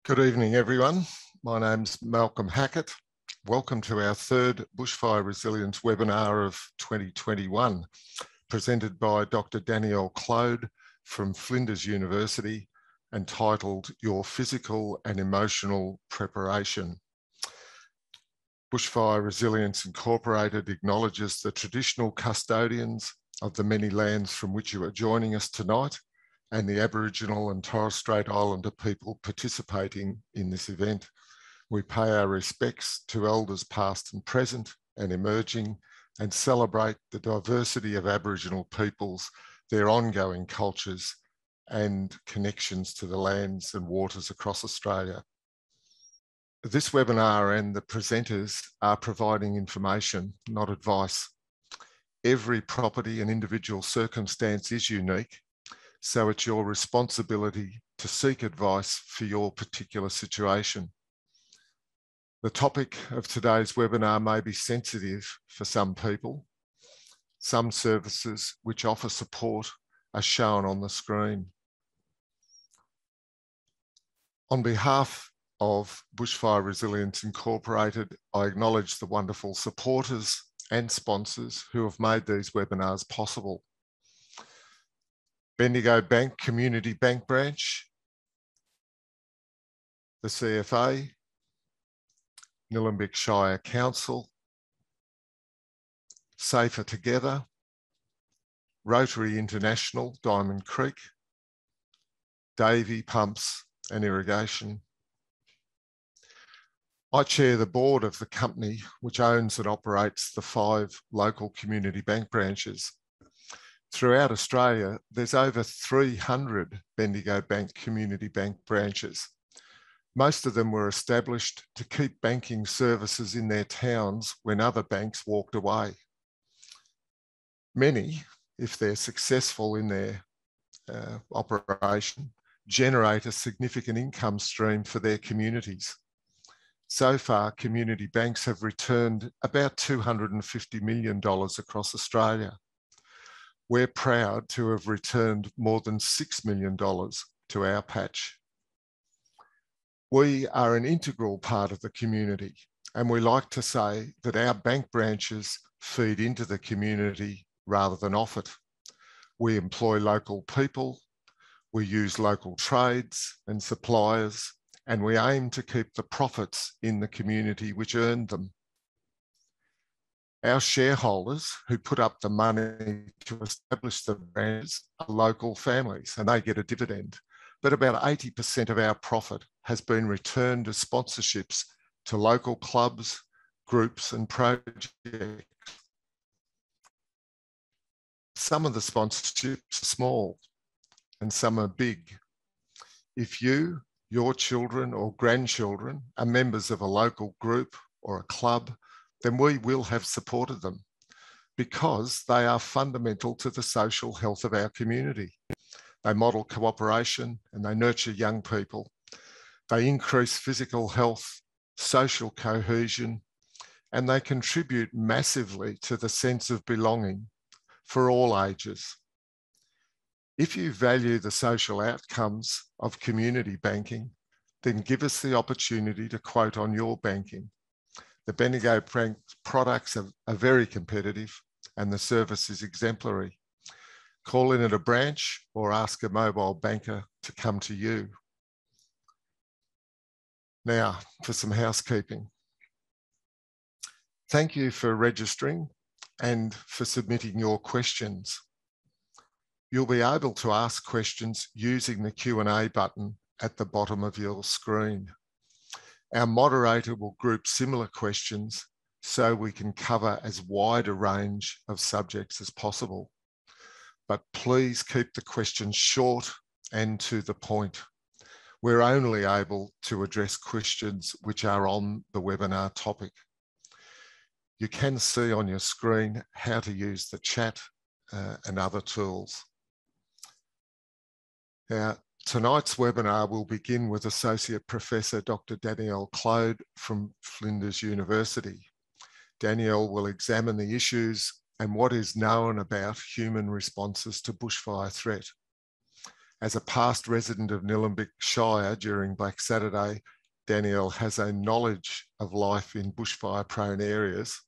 Good evening, everyone. My name's Malcolm Hackett. Welcome to our third Bushfire Resilience webinar of 2021, presented by Dr Danielle Clode from Flinders University, entitled Your Physical and Emotional Preparation. Bushfire Resilience Incorporated acknowledges the traditional custodians of the many lands from which you are joining us tonight, and the Aboriginal and Torres Strait Islander people participating in this event. We pay our respects to elders past and present and emerging, and celebrate the diversity of Aboriginal peoples, their ongoing cultures and connections to the lands and waters across Australia. This webinar and the presenters are providing information, not advice. Every property and individual circumstance is unique, so it's your responsibility to seek advice for your particular situation. The topic of today's webinar may be sensitive for some people. Some services which offer support are shown on the screen. On behalf of Bushfire Resilience Incorporated, I acknowledge the wonderful supporters and sponsors who have made these webinars possible. Bendigo Bank Community Bank Branch, the CFA, Nillumbik Shire Council, Safer Together, Rotary International, Diamond Creek, Davey Pumps and Irrigation. I chair the board of the company which owns and operates the 5 local community bank branches. Throughout Australia, there's over 300 Bendigo Bank community bank branches. Most of them were established to keep banking services in their towns when other banks walked away. Many, if they're successful in their operation, generate a significant income stream for their communities. So far, community banks have returned about $250 million across Australia. We're proud to have returned more than $6 million to our patch. We are an integral part of the community, and we like to say that our bank branches feed into the community rather than off it. We employ local people, we use local trades and suppliers, and we aim to keep the profits in the community which earned them. Our shareholders who put up the money to establish the branches are local families, and they get a dividend. But about 80% of our profit has been returned as sponsorships to local clubs, groups and projects. Some of the sponsorships are small and some are big. If you, your children or grandchildren are members of a local group or a club, then we will have supported them because they are fundamental to the social health of our community. They model cooperation and they nurture young people. They increase physical health, social cohesion, and they contribute massively to the sense of belonging for all ages. If you value the social outcomes of community banking, then give us the opportunity to quote on your banking. The Bendigo Bank products are very competitive and the service is exemplary. Call in at a branch or ask a mobile banker to come to you. Now for some housekeeping. Thank you for registering and for submitting your questions. You'll be able to ask questions using the Q&A button at the bottom of your screen. Our moderator will group similar questions so we can cover as wide a range of subjects as possible. But please keep the questions short and to the point. We're only able to address questions which are on the webinar topic. You can see on your screen how to use the chat and other tools. Now, tonight's webinar will begin with Associate Professor Dr Danielle Clode from Flinders University. Danielle will examine the issues and what is known about human responses to bushfire threat. As a past resident of Nillumbik Shire during Black Saturday, Danielle has a knowledge of life in bushfire-prone areas,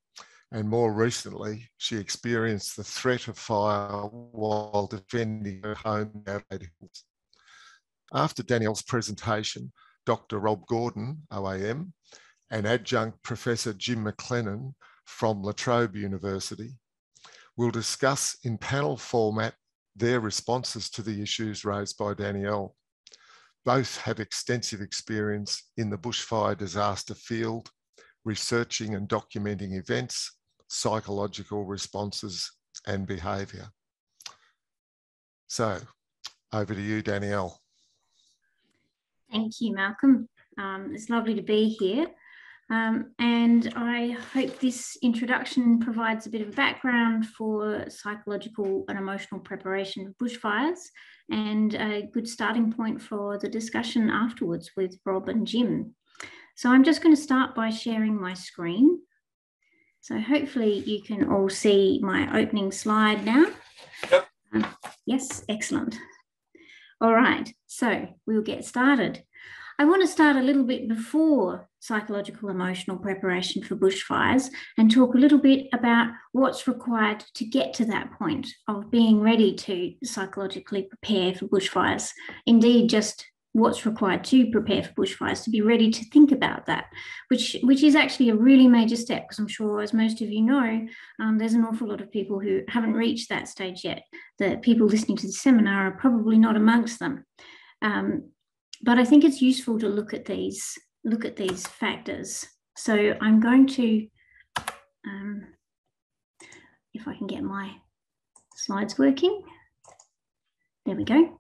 and more recently, she experienced the threat of fire while defending her home in Adelaide Hills. After Danielle's presentation, Dr Rob Gordon OAM and Adjunct Professor Jim McLennan from La Trobe University will discuss in panel format their responses to the issues raised by Danielle. Both have extensive experience in the bushfire disaster field, researching and documenting events, psychological responses and behaviour. So, over to you, Danielle. Thank you, Malcolm. It's lovely to be here. And I hope this introduction provides a bit of background for psychological and emotional preparation of bushfires and a good starting point for the discussion afterwards with Rob and Jim. So I'm just going to start by sharing my screen. So hopefully you can all see my opening slide now. Yep. Yes, excellent. All right, so we'll get started. I want to start a little bit before psychological emotional preparation for bushfires and talk a little bit about what's required to get to that point of being ready to psychologically prepare for bushfires. Indeed, just what's required to prepare for bushfires, to be ready to think about that, which is actually a really major step, because I'm sure, as most of you know, there's an awful lot of people who haven't reached that stage yet. The people listening to the seminar are probably not amongst them. But I think it's useful to look at these factors. So I'm going to, if I can get my slides working. There we go.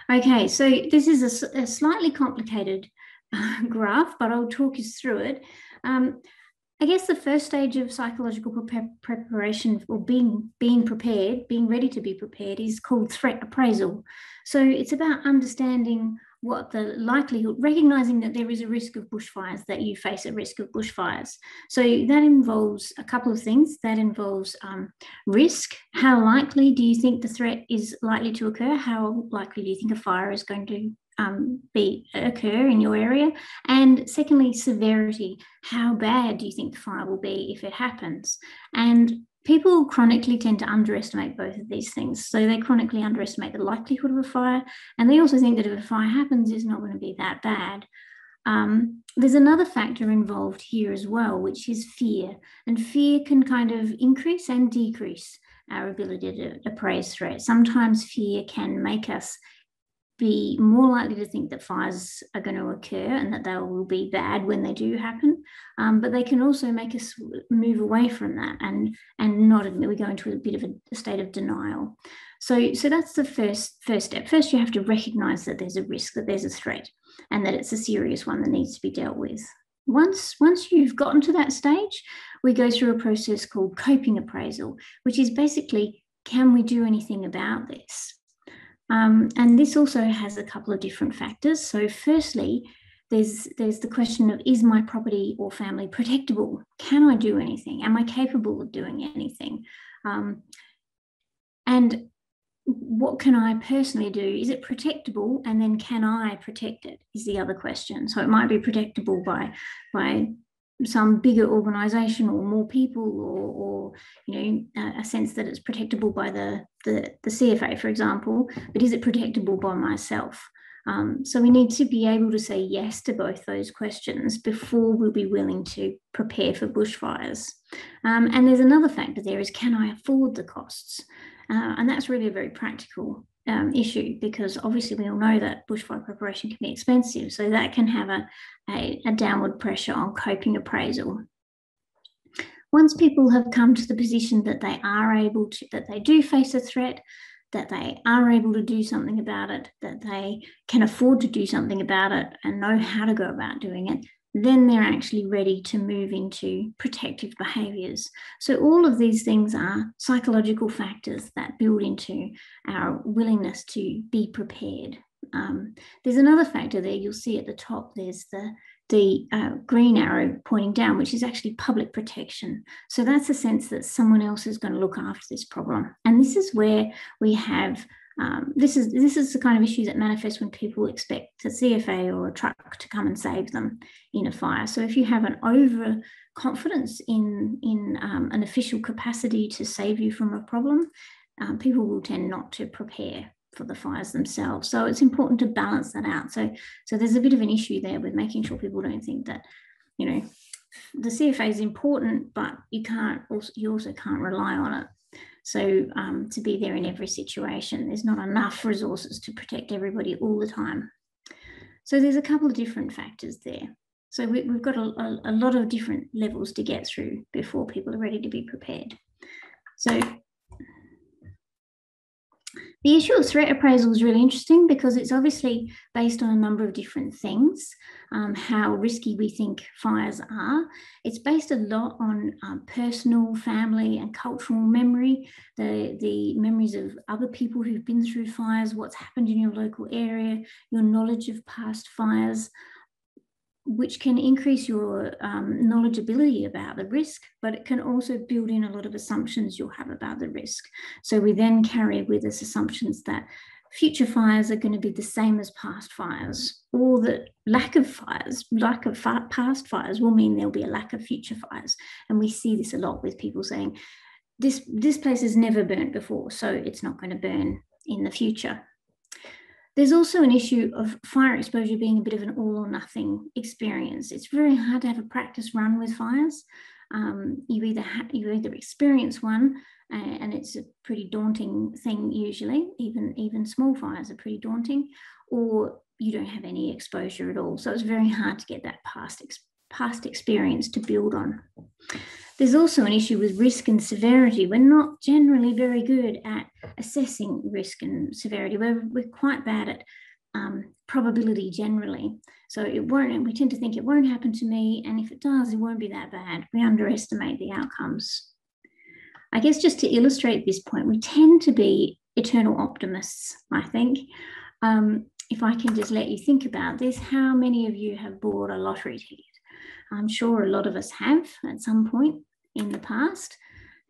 Okay, so this is a slightly complicated graph, but I'll talk you through it. I guess the first stage of psychological preparation, or being prepared, being ready to be prepared, is called threat appraisal. So it's about understanding what the likelihood, recognizing that there is a risk of bushfires, that you face a risk of bushfires. So that involves a couple of things. That involves risk. How likely do you think the threat is likely to occur? How likely do you think a fire is going to occur in your area? And secondly, severity. How bad do you think the fire will be if it happens? And people chronically tend to underestimate both of these things. So they chronically underestimate the likelihood of a fire, and they also think that if a fire happens, it's not going to be that bad. There's another factor involved here as well, which is fear. And fear can kind of increase and decrease our ability to appraise threat. Sometimes fear can make us be more likely to think that fires are going to occur and that they will be bad when they do happen, but they can also make us move away from that and not admit. We go into a bit of a state of denial. So that's the first step. First, you have to recognize that there's a risk, that there's a threat, and that it's a serious one that needs to be dealt with. Once you've gotten to that stage, we go through a process called coping appraisal, which is basically, can we do anything about this? And this also has a couple of different factors. So firstly, there's the question of, is my property or family protectable? Can I do anything? Am I capable of doing anything? And what can I personally do? Is it protectable? And then can I protect it is the other question. So it might be protectable by some bigger organisation or more people, or a sense that it's protectable by the CFA, for example, but is it protectable by myself? So we need to be able to say yes to both those questions before we'll be willing to prepare for bushfires. And there's another factor there, is, can I afford the costs? And that's really a very practical issue, because obviously we all know that bushfire preparation can be expensive, so that can have a downward pressure on coping appraisal. Once people have come to the position that they are able to, that they do face a threat, that they are able to do something about it, that they can afford to do something about it and know how to go about doing it, then they're actually ready to move into protective behaviours. So all of these things are psychological factors that build into our willingness to be prepared. There's another factor there, you'll see at the top, there's the green arrow pointing down, which is actually public protection. So that's a sense that someone else is going to look after this problem. And this is where we have This is the kind of issue that manifests when people expect a CFA or a truck to come and save them in a fire. So if you have an overconfidence in an official capacity to save you from a problem, people will tend not to prepare for the fires themselves. So it's important to balance that out. So there's a bit of an issue there with making sure people don't think that, you know, the CFA is important, but you also can't rely on it. So to be there in every situation, there's not enough resources to protect everybody all the time. So there's a couple of different factors there. So we've got a lot of different levels to get through before people are ready to be prepared. So the issue of threat appraisal is really interesting because it's obviously based on a number of different things, how risky we think fires are. It's based a lot on personal, family and cultural memory, the memories of other people who've been through fires, what's happened in your local area, your knowledge of past fires, which can increase your knowledgeability about the risk, but it can also build in a lot of assumptions you'll have about the risk. So we then carry with us assumptions that future fires are going to be the same as past fires, or that lack of past fires will mean there'll be a lack of future fires. And we see this a lot with people saying, this place has never burnt before, so it's not going to burn in the future. There's also an issue of fire exposure being a bit of an all or nothing experience. It's very hard to have a practice run with fires. You either experience one, and it's a pretty daunting thing usually, even small fires are pretty daunting, or you don't have any exposure at all. So it's very hard to get that past experience to build on. There's also an issue with risk and severity. We're not generally very good at assessing risk and severity. We're quite bad at probability generally. So we tend to think it won't happen to me, and if it does, it won't be that bad. We underestimate the outcomes. I guess just to illustrate this point, we tend to be eternal optimists, I think. If I can just let you think about this, how many of you have bought a lottery ticket? I'm sure a lot of us have at some point in the past.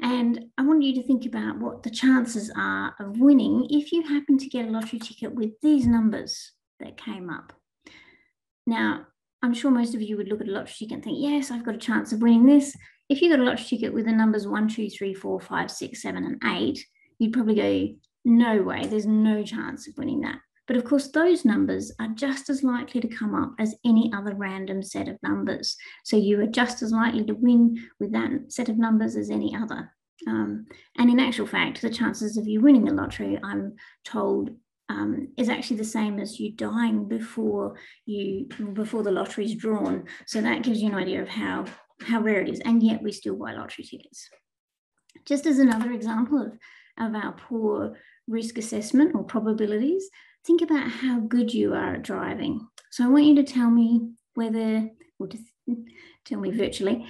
And I want you to think about what the chances are of winning if you happen to get a lottery ticket with these numbers that came up. Now, I'm sure most of you would look at a lottery ticket and think, yes, I've got a chance of winning this. If you got a lottery ticket with the numbers 1, 2, 3, 4, 5, 6, 7, and 8, you'd probably go, no way, there's no chance of winning that. But of course, those numbers are just as likely to come up as any other random set of numbers. So you are just as likely to win with that set of numbers as any other. And in actual fact, the chances of you winning the lottery, I'm told, is actually the same as you dying before the lottery is drawn. So that gives you an idea of how rare it is. And yet we still buy lottery tickets. Just as another example of our poor risk assessment or probabilities, think about how good you are at driving. So I want you to tell me whether, or to tell me virtually,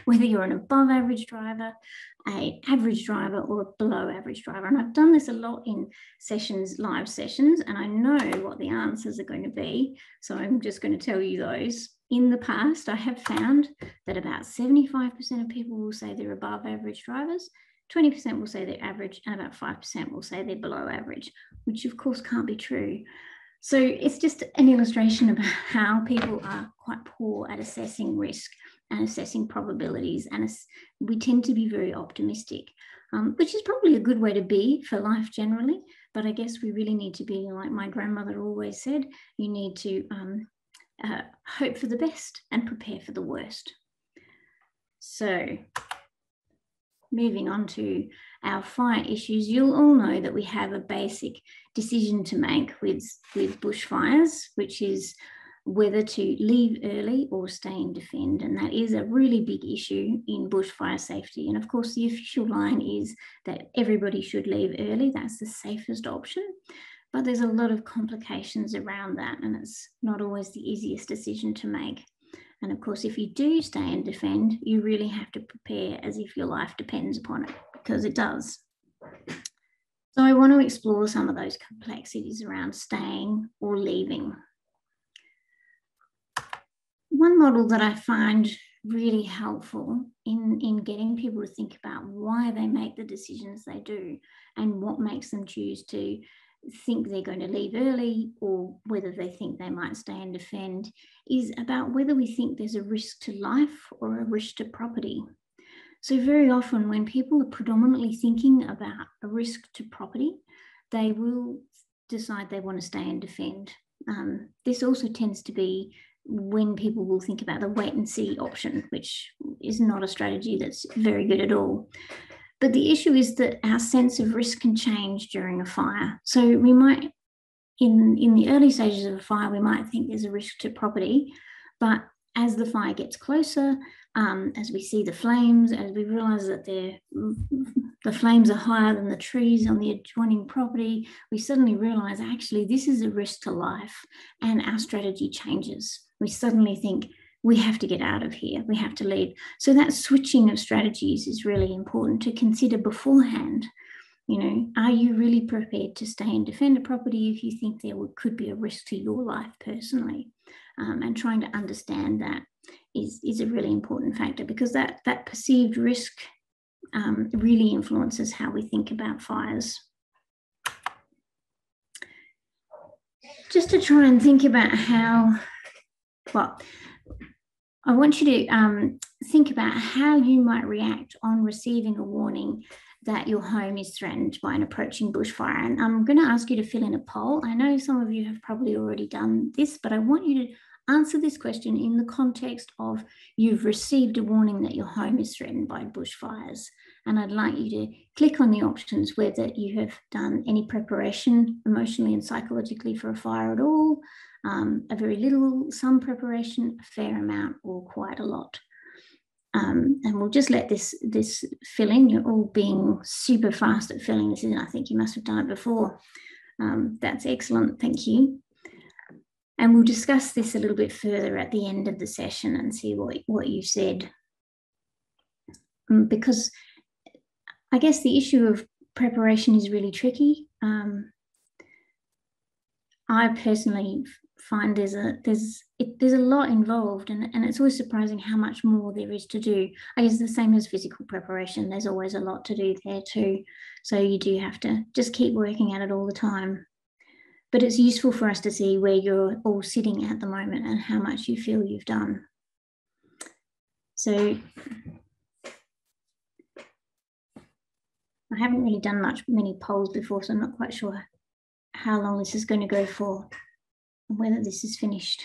whether you're an above average driver, an average driver, or a below average driver. And I've done this a lot in sessions, live sessions, and I know what the answers are going to be. So I'm just going to tell you those. In the past, I have found that about 75% of people will say they're above average drivers, 20% will say they're average, and about 5% will say they're below average, which of course can't be true. So it's just an illustration about how people are quite poor at assessing risk and assessing probabilities. And we tend to be very optimistic, which is probably a good way to be for life generally. But I guess we really need to be, like my grandmother always said, you need to hope for the best and prepare for the worst. So moving on to our fire issues, you'll all know that we have a basic decision to make with bushfires, which is whether to leave early or stay and defend. And that is a really big issue in bushfire safety. And of course, the official line is that everybody should leave early. That's the safest option. But there's a lot of complications around that, and it's not always the easiest decision to make. And of course, if you do stay and defend, you really have to prepare as if your life depends upon it, because it does. So I want to explore some of those complexities around staying or leaving. One model that I find really helpful in getting people to think about why they make the decisions they do and what makes them choose to think they're going to leave early or whether they think they might stay and defend, is about whether we think there's a risk to life or a risk to property. So very often when people are predominantly thinking about a risk to property, they will decide they want to stay and defend. This also tends to be when people will think about the wait and see option, which is not a strategy that's very good at all. But the issue is that our sense of risk can change during a fire. So we might, in the early stages of a fire, we might think there's a risk to property, but as the fire gets closer, as we see the flames, as we realise that the flames are higher than the trees on the adjoining property, we suddenly realise actually this is a risk to life, and our strategy changes. We suddenly think we have to get out of here, we have to leave. So that switching of strategies is really important to consider beforehand. You know, are you really prepared to stay and defend a property if you think there could be a risk to your life personally? And trying to understand that is a really important factor, because that perceived risk really influences how we think about fires. Just to try and think about how, well, I want you to think about how you might react on receiving a warning that your home is threatened by an approaching bushfire. And I'm going to ask you to fill in a poll. I know some of you have probably already done this, but I want you to answer this question in the context of you've received a warning that your home is threatened by bushfires. And I'd like you to click on the options whether you have done any preparation emotionally and psychologically for a fire at all, a very little, some preparation, a fair amount, or quite a lot. And we'll just let this fill in. You're all being super fast at filling this in. I think you must have done it before. That's excellent, thank you. And we'll discuss this a little bit further at the end of the session and see what you said. Because I guess the issue of preparation is really tricky. I personally find there's a lot involved, and it's always surprising how much more there is to do. I guess the same as physical preparation, there's always a lot to do there too. So you do have to just keep working at it all the time. But it's useful for us to see where you're all sitting at the moment and how much you feel you've done. So I haven't really done many polls before, so I'm not quite sure how long this is going to go for and whether this is finished.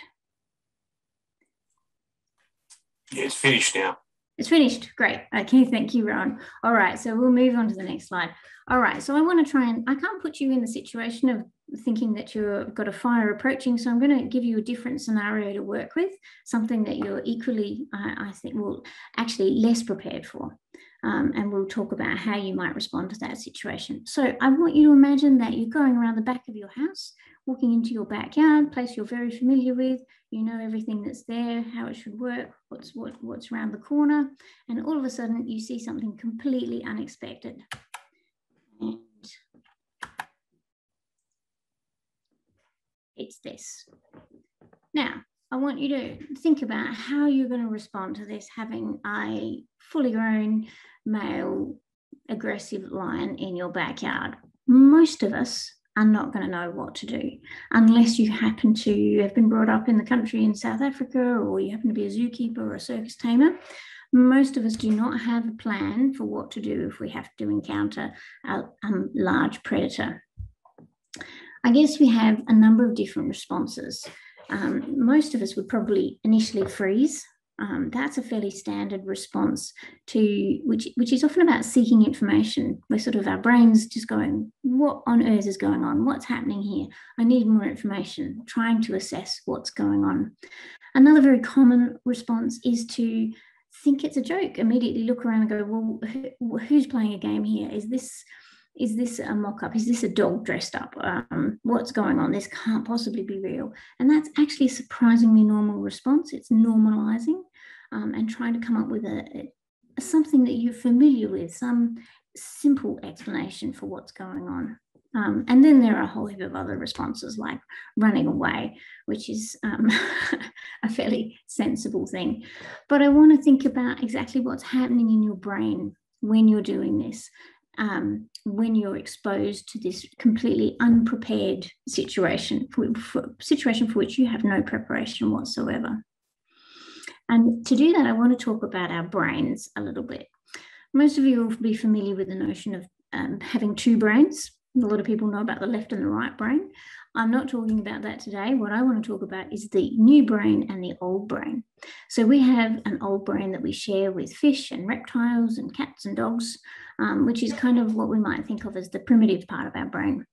Yeah, it's finished now. It's finished. Great. Okay, thank you, Ron. All right, so we'll move on to the next slide. All right, so I want to try and, I can't put you in the situation of thinking that you've got a fire approaching, so I'm going to give you a different scenario to work with, something that you're equally, I think, well, actually less prepared for. And we'll talk about how you might respond to that situation. So I want you to imagine that you're going around the back of your house, walking into your backyard, place you're very familiar with, you know everything that's there, how it should work, what's around the corner, and all of a sudden you see something completely unexpected. And it's this. Now, I want you to think about how you're going to respond to this, having a fully grown male aggressive lion in your backyard. Most of us are not going to know what to do unless you happen to have been brought up in the country in South Africa, or you happen to be a zookeeper or a circus tamer. Most of us do not have a plan for what to do if we have to encounter a large predator. I guess we have a number of different responses. Most of us would probably initially freeze. That's a fairly standard response to which is often about seeking information. We're sort of, our brains just going, what on earth is going on? What's happening here? I need more information, trying to assess what's going on. Another very common response is to think it's a joke, immediately look around and go, well, who's playing a game here? Is this a mock-up? Is this a dog dressed up? What's going on? This can't possibly be real. And that's actually a surprisingly normal response. It's normalizing and trying to come up with something that you're familiar with, some simple explanation for what's going on. And then there are a whole heap of other responses like running away, which is a fairly sensible thing. But I want to think about exactly what's happening in your brain when you're doing this, when you're exposed to this completely unprepared situation, for which you have no preparation whatsoever. And to do that, I want to talk about our brains a little bit. Most of you will be familiar with the notion of having two brains. A lot of people know about the left and the right brain. I'm not talking about that today. What I want to talk about is the new brain and the old brain. So we have an old brain that we share with fish and reptiles and cats and dogs, which is kind of what we might think of as the primitive part of our brain.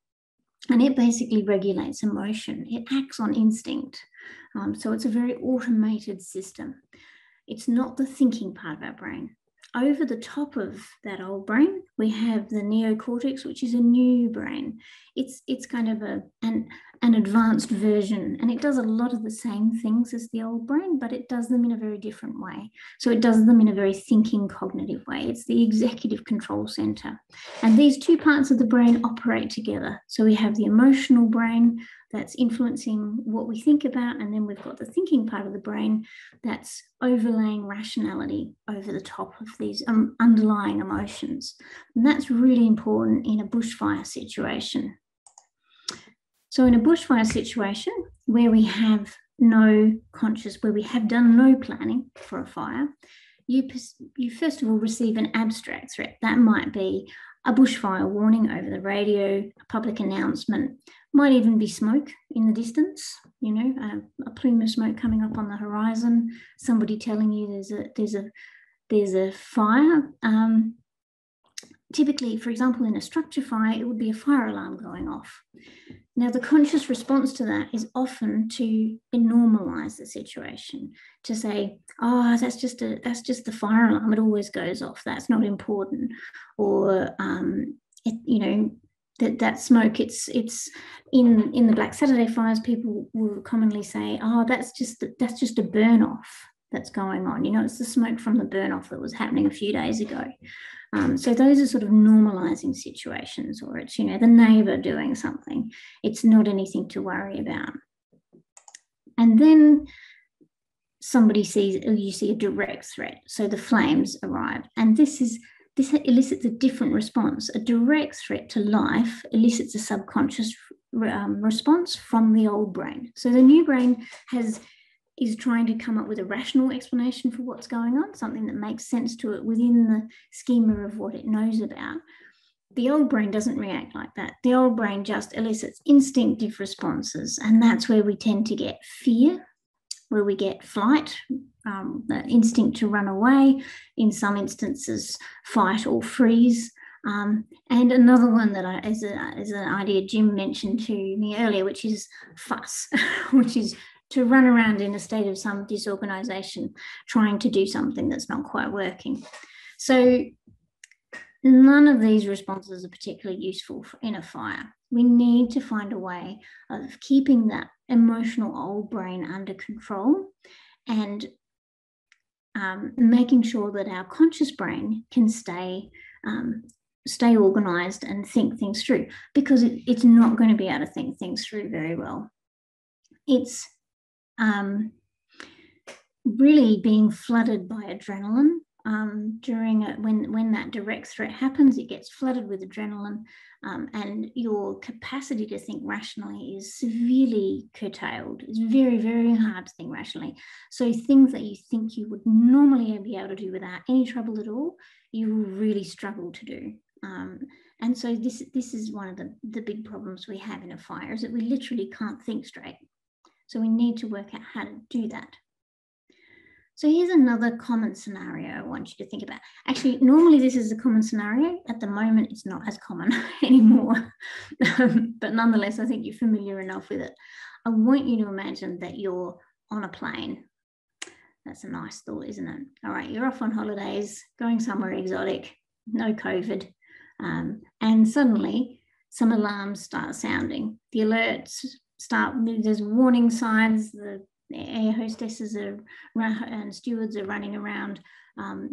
And it basically regulates emotion. It acts on instinct. So it's a very automated system. It's not the thinking part of our brain. Over the top of that old brain, we have the neocortex, which is a new brain. It's kind of an advanced version, and it does a lot of the same things as the old brain, but it does them in a very different way. So it does them in a very thinking, cognitive way. It's the executive control center. And these two parts of the brain operate together. So we have the emotional brain that's influencing what we think about, and then we've got the thinking part of the brain that's overlaying rationality over the top of these underlying emotions. And that's really important in a bushfire situation. So in a bushfire situation where we have where we have done no planning for a fire, you first of all receive an abstract threat. That might be a bushfire warning over the radio, a public announcement, might even be smoke in the distance, you know, a plume of smoke coming up on the horizon, somebody telling you there's a fire. Typically, for example, in a structure fire, it would be a fire alarm going off. Now, the conscious response to that is often to normalize the situation, to say, oh, that's just the fire alarm. It always goes off. That's not important. Or, that smoke, it's in the Black Saturday fires, people will commonly say, oh, that's just a burn off that's going on. You know, it's the smoke from the burn off that was happening a few days ago. So those are sort of normalizing situations, or it's, you know, the neighbor doing something. It's not anything to worry about. And then you see a direct threat. So the flames arrive. And this elicits a different response. A direct threat to life elicits a subconscious response from the old brain. So the new brain is trying to come up with a rational explanation for what's going on, something that makes sense to it within the schema of what it knows about. The old brain doesn't react like that. The old brain just elicits instinctive responses, and that's where we tend to get fear, where we get flight, the instinct to run away, in some instances fight or freeze. And another one that is an idea Jim mentioned to me earlier, which is fuss, which is to run around in a state of some disorganization, trying to do something that's not quite working. So none of these responses are particularly useful in a fire. We need to find a way of keeping that emotional old brain under control and making sure that our conscious brain can stay organized and think things through, because it's not going to be able to think things through very well. It's really being flooded by adrenaline when that direct threat happens. It gets flooded with adrenaline, and your capacity to think rationally is severely curtailed. It's very, very hard to think rationally. So things that you think you would normally be able to do without any trouble at all, you will really struggle to do. And so this is one of the big problems we have in a fire, is that we literally can't think straight. So we need to work out how to do that. So here's another common scenario I want you to think about. Actually, normally this is a common scenario. At the moment, it's not as common anymore. But nonetheless, I think you're familiar enough with it. I want you to imagine that you're on a plane. That's a nice thought, isn't it? All right, you're off on holidays, going somewhere exotic, no COVID. And suddenly some alarms start sounding. The alerts there's warning signs, the air hostesses and stewards are running around.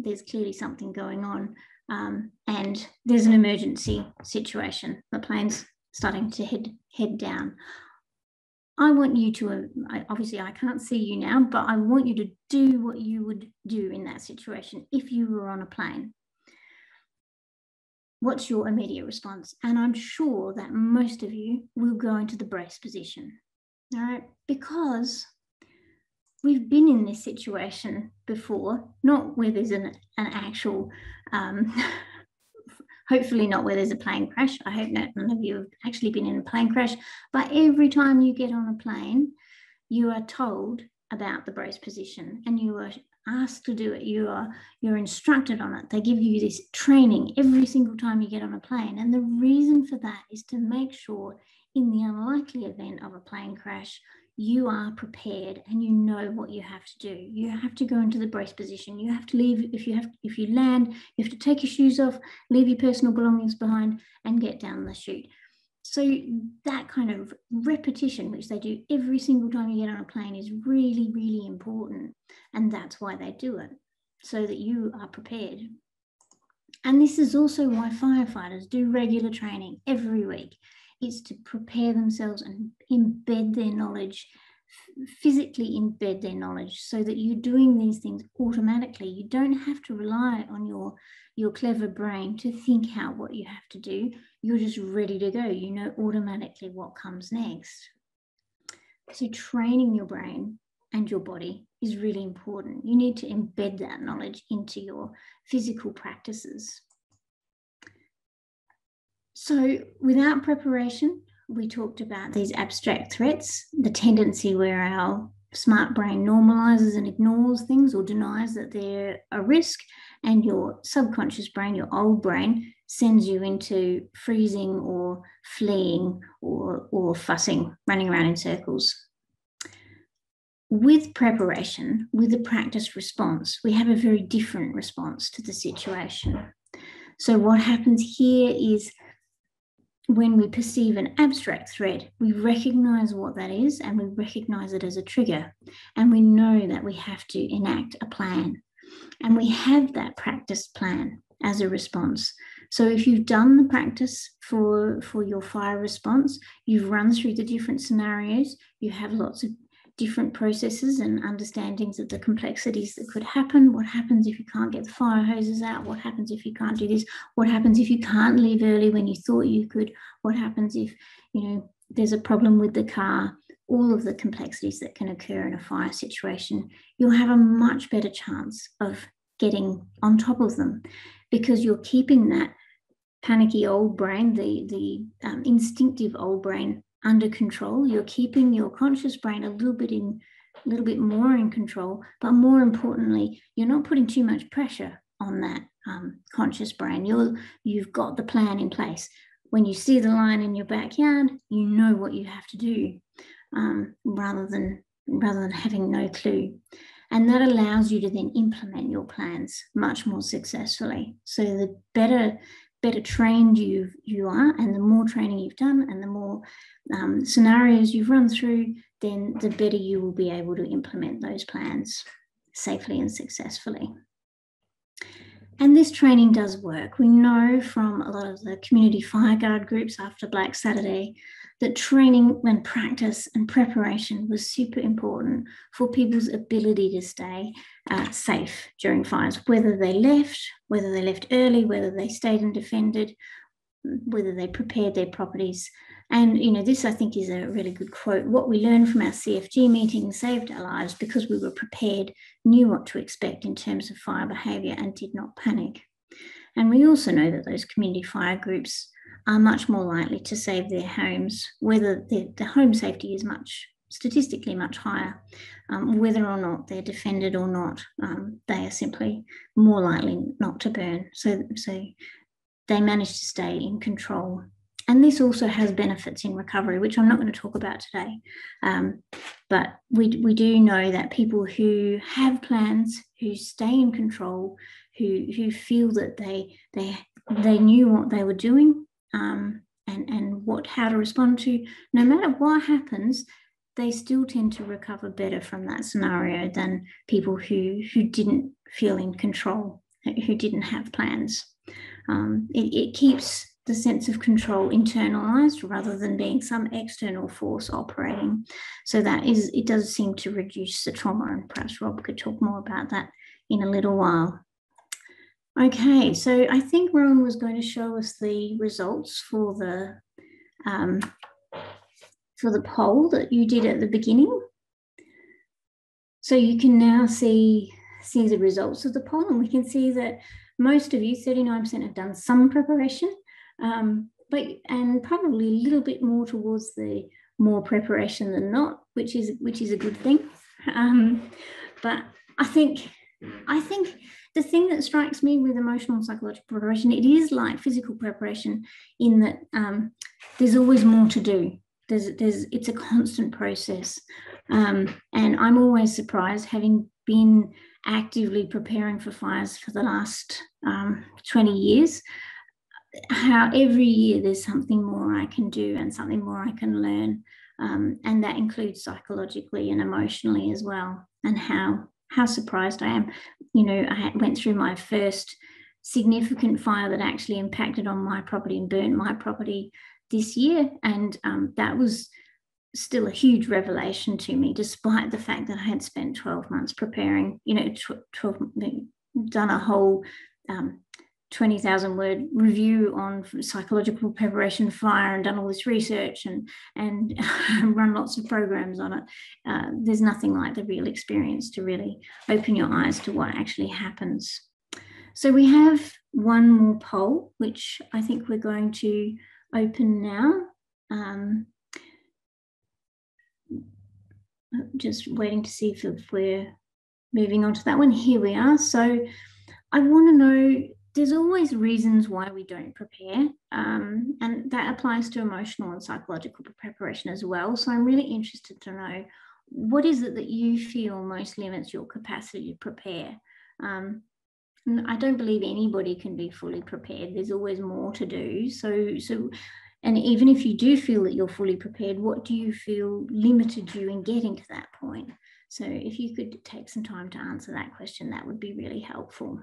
There's clearly something going on, and there's an emergency situation. The plane's starting to head down. I want you to, obviously I can't see you now, but I want you to do what you would do in that situation if you were on a plane. What's your immediate response? And I'm sure that most of you will go into the brace position, all right? Because we've been in this situation before, not where there's an actual, hopefully not where there's a plane crash. I hope none of you have actually been in a plane crash, but every time you get on a plane, you are told about the brace position and you are asked to do it. You're instructed on it. They give you this training every single time you get on a plane. And the reason for that is to make sure in the unlikely event of a plane crash, you are prepared and you know what you have to do. You have to go into the brace position. You have to leave, if you land, you have to take your shoes off, leave your personal belongings behind and get down the chute. So that kind of repetition, which they do every single time you get on a plane, is really, really important. And that's why they do it, so that you are prepared. And this is also why firefighters do regular training every week. It's to prepare themselves and embed their knowledge, physically embed their knowledge, so that you're doing these things automatically. You don't have to rely on your clever brain to think out what you have to do. You're just ready to go. You know automatically what comes next. So training your brain and your body is really important. You need to embed that knowledge into your physical practices. So without preparation, we talked about these abstract threats, the tendency where our smart brain normalizes and ignores things or denies that they're a risk, and your subconscious brain, your old brain, sends you into freezing or fleeing or fussing, running around in circles. With preparation, with the practice response, we have a very different response to the situation. So what happens here is, when we perceive an abstract threat, we recognize what that is and we recognize it as a trigger. And we know that we have to enact a plan. And we have that practice plan as a response. So if you've done the practice for your fire response, you've run through the different scenarios, you have lots of different processes and understandings of the complexities that could happen. What happens if you can't get the fire hoses out? What happens if you can't do this? What happens if you can't leave early when you thought you could? What happens if, there's a problem with the car? All of the complexities that can occur in a fire situation, you'll have a much better chance of getting on top of them, because you're keeping that panicky old brain, the instinctive old brain, under control. You're keeping your conscious brain a little bit more in control, but more importantly, you're not putting too much pressure on that conscious brain. You've got the plan in place. When you see the line in your backyard, you know what you have to do, rather than having no clue. And that allows you to then implement your plans much more successfully. So the better trained you are, and the more training you've done, and the more scenarios you've run through, then the better you will be able to implement those plans safely and successfully. And this training does work. We know from a lot of the community fireguard groups after Black Saturday that training and practice and preparation was super important for people's ability to stay safe during fires, whether they left early, whether they stayed and defended, whether they prepared their properties. And, this I think is a really good quote. What we learned from our CFG meeting saved our lives because we were prepared, knew what to expect in terms of fire behaviour, and did not panic. And we also know that those community fire groups are much more likely to save their homes, whether the home safety is statistically much higher, whether or not they're defended or not, they are simply more likely not to burn. So they manage to stay in control. And this also has benefits in recovery, which I'm not going to talk about today. But we do know that people who have plans, who stay in control, who feel that they knew what they were doing, and how to respond to, no matter what happens, they still tend to recover better from that scenario than people who didn't feel in control, who didn't have plans. It keeps the sense of control internalized rather than being some external force operating. So it does seem to reduce the trauma, and perhaps Rob could talk more about that in a little while. Okay, so I think Rowan was going to show us the results for the poll that you did at the beginning. So you can now see the results of the poll, and we can see that most of you, 39%, have done some preparation, and probably a little bit more towards the more preparation than not, which is a good thing. But I think the thing that strikes me with emotional and psychological preparation, it is like physical preparation in that there's always more to do. It's a constant process. And I'm always surprised, having been actively preparing for fires for the last 20 years, how every year there's something more I can do and something more I can learn. And that includes psychologically and emotionally as well, and how surprised I am. You know, I went through my first significant fire that actually impacted on my property and burnt my property this year. And that was still a huge revelation to me, despite the fact that I had spent 12 months preparing, you know, done a whole 20,000 word review on psychological preparation for fire and done all this research and run lots of programs on it. There's nothing like the real experience to really open your eyes to what actually happens. So we have one more poll, which I think we're going to open now. Just waiting to see if we're moving on to that one. Here we are. So I want to know, there's always reasons why we don't prepare, and that applies to emotional and psychological preparation as well. So I'm really interested to know, what is it that you feel most limits your capacity to prepare? I don't believe anybody can be fully prepared. There's always more to do. And even if you do feel that you're fully prepared, what do you feel limited you in getting to that point? So if you could take some time to answer that question, that would be really helpful.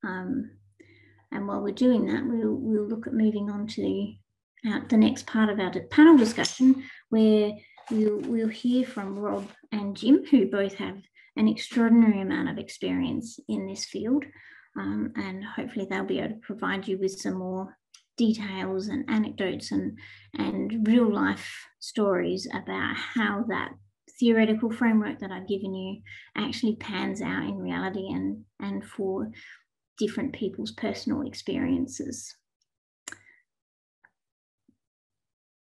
And while we're doing that, we'll look at moving on to the next part of our panel discussion, where we'll hear from Rob and Jim, who both have an extraordinary amount of experience in this field, and hopefully they'll be able to provide you with some more details and anecdotes and real life stories about how that theoretical framework that I've given you actually pans out in reality and for different people's personal experiences.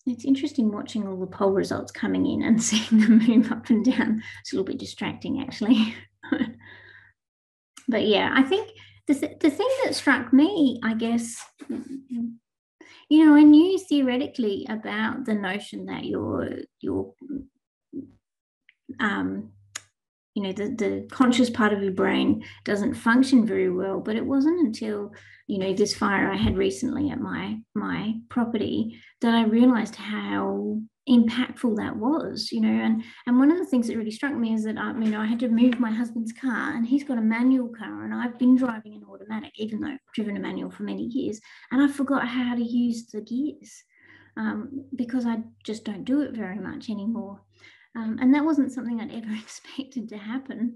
It's interesting watching all the poll results coming in and seeing them move up and down. It's a little bit distracting, actually. But yeah, I think the thing that struck me, I guess, you know, I knew theoretically about the notion that your you know, the conscious part of your brain doesn't function very well, but it wasn't until, you know, this fire I had recently at my property that I realized how impactful that was, you know. And one of the things that really struck me is that I had to move my husband's car, and he's got a manual car, and I've been driving an automatic, even though I've driven a manual for many years, and I forgot how to use the gears because I just don't do it very much anymore. And that wasn't something I'd ever expected to happen.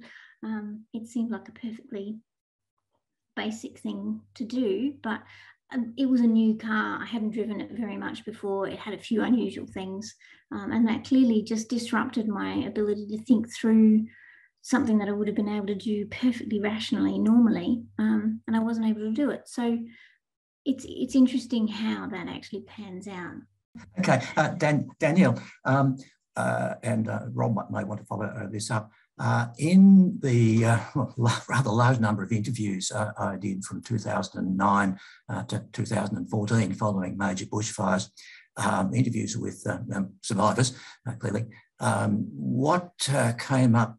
It seemed like a perfectly basic thing to do, but it was a new car. I hadn't driven it very much before. It had a few unusual things, and that clearly just disrupted my ability to think through something that I would have been able to do perfectly rationally normally, and I wasn't able to do it. So it's interesting how that actually pans out. Okay, Danielle, and Rob may want to follow this up. In the rather large number of interviews I did from 2009 to 2014 following major bushfires, interviews with survivors, clearly, what came up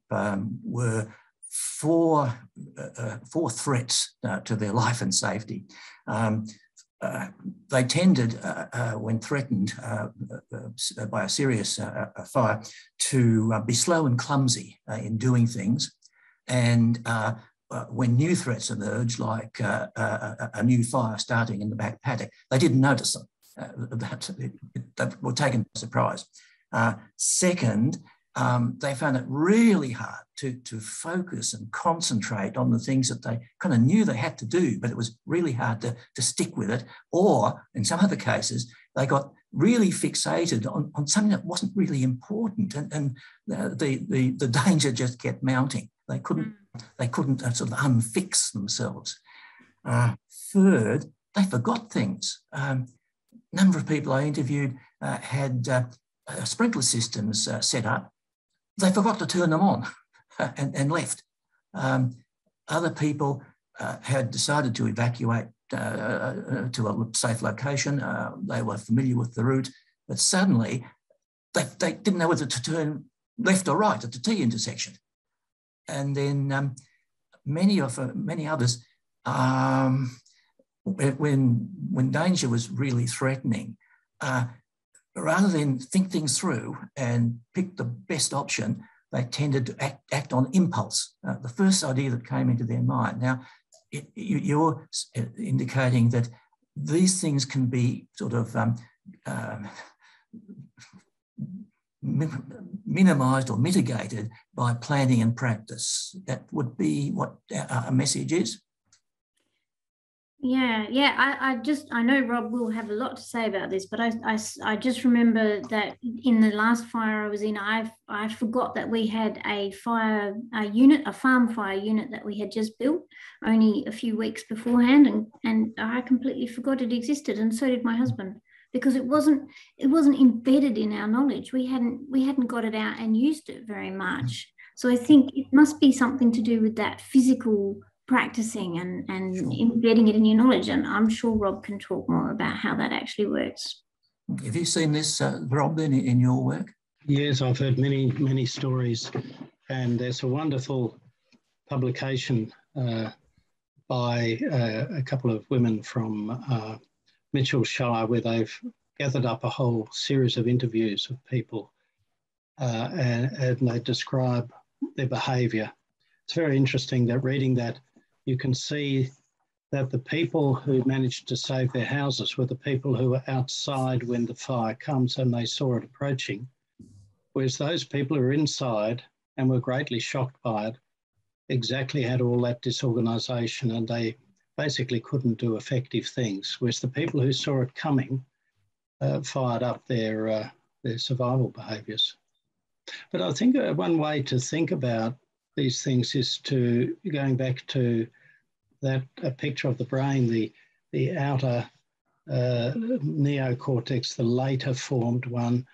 were four threats to their life and safety. They tended, when threatened by a serious fire, to be slow and clumsy in doing things, and when new threats emerged, like a new fire starting in the back paddock, they didn't notice them. They were taken by surprise. Second, they found it really hard to focus and concentrate on the things that they kind of knew they had to do, but it was really hard to stick with it. Or in some other cases, they got really fixated on something that wasn't really important, and the danger just kept mounting. They couldn't sort of unfix themselves. Third, they forgot things. Number of people I interviewed had sprinkler systems set up. They forgot to turn them on and left. Other people had decided to evacuate to a safe location. They were familiar with the route, but suddenly they didn't know whether to turn left or right at the T intersection. And then many others, when danger was really threatening, rather than think things through and pick the best option, they tended to act on impulse, the first idea that came into their mind. Now, you're indicating that these things can be sort of minimised or mitigated by planning and practice. That would be what a message is. Yeah. I know Rob will have a lot to say about this, but I just remember that in the last fire I was in, I forgot that we had a farm fire unit that we had just built only a few weeks beforehand, and I completely forgot it existed, and so did my husband, because it wasn't embedded in our knowledge. We hadn't got it out and used it very much. So I think it must be something to do with that physical practicing and sure, embedding it in your knowledge. And I'm sure Rob can talk more about how that actually works. Have you seen this, Rob, in your work? Yes, I've heard many stories, and there's a wonderful publication by a couple of women from Mitchellshire, where they've gathered up a whole series of interviews of people and they describe their behaviour. It's very interesting that reading that, you can see that the people who managed to save their houses were the people who were outside when the fire comes and they saw it approaching, whereas those people who were inside and were greatly shocked by it exactly had all that disorganisation, and they basically couldn't do effective things, whereas the people who saw it coming fired up their survival behaviours. But I think one way to think about these things is to, going back to that picture of the brain, the outer neocortex, the later formed one,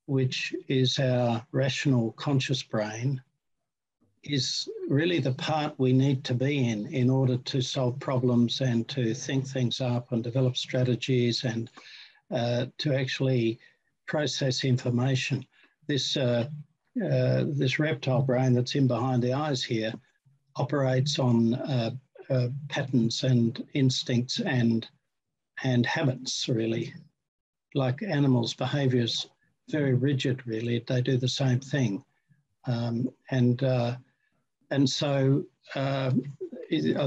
which is our rational conscious brain, is really the part we need to be in order to solve problems and to think things up and develop strategies and to actually process information. This reptile brain that's in behind the eyes here operates on patterns and instincts and habits, really. Like animals, behaviours very rigid, really. They do the same thing. And so I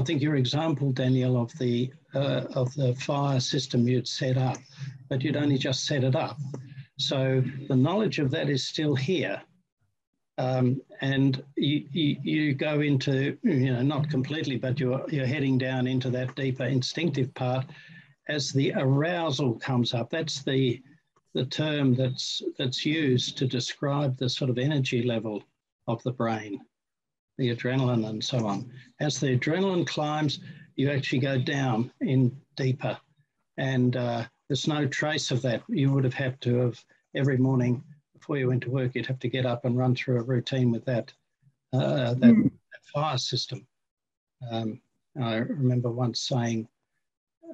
think your example, Danielle, of the fire system you'd set up, but you'd only just set it up. So the knowledge of that is still here. And you go into, not completely, but you're heading down into that deeper instinctive part as the arousal comes up. That's the term that's used to describe the sort of energy level of the brain, the adrenaline and so on. As the adrenaline climbs, you actually go down in deeper, and there's no trace of that. You would have had to have every morning before you went to work, you'd have to get up and run through a routine with that fire system. I remember once saying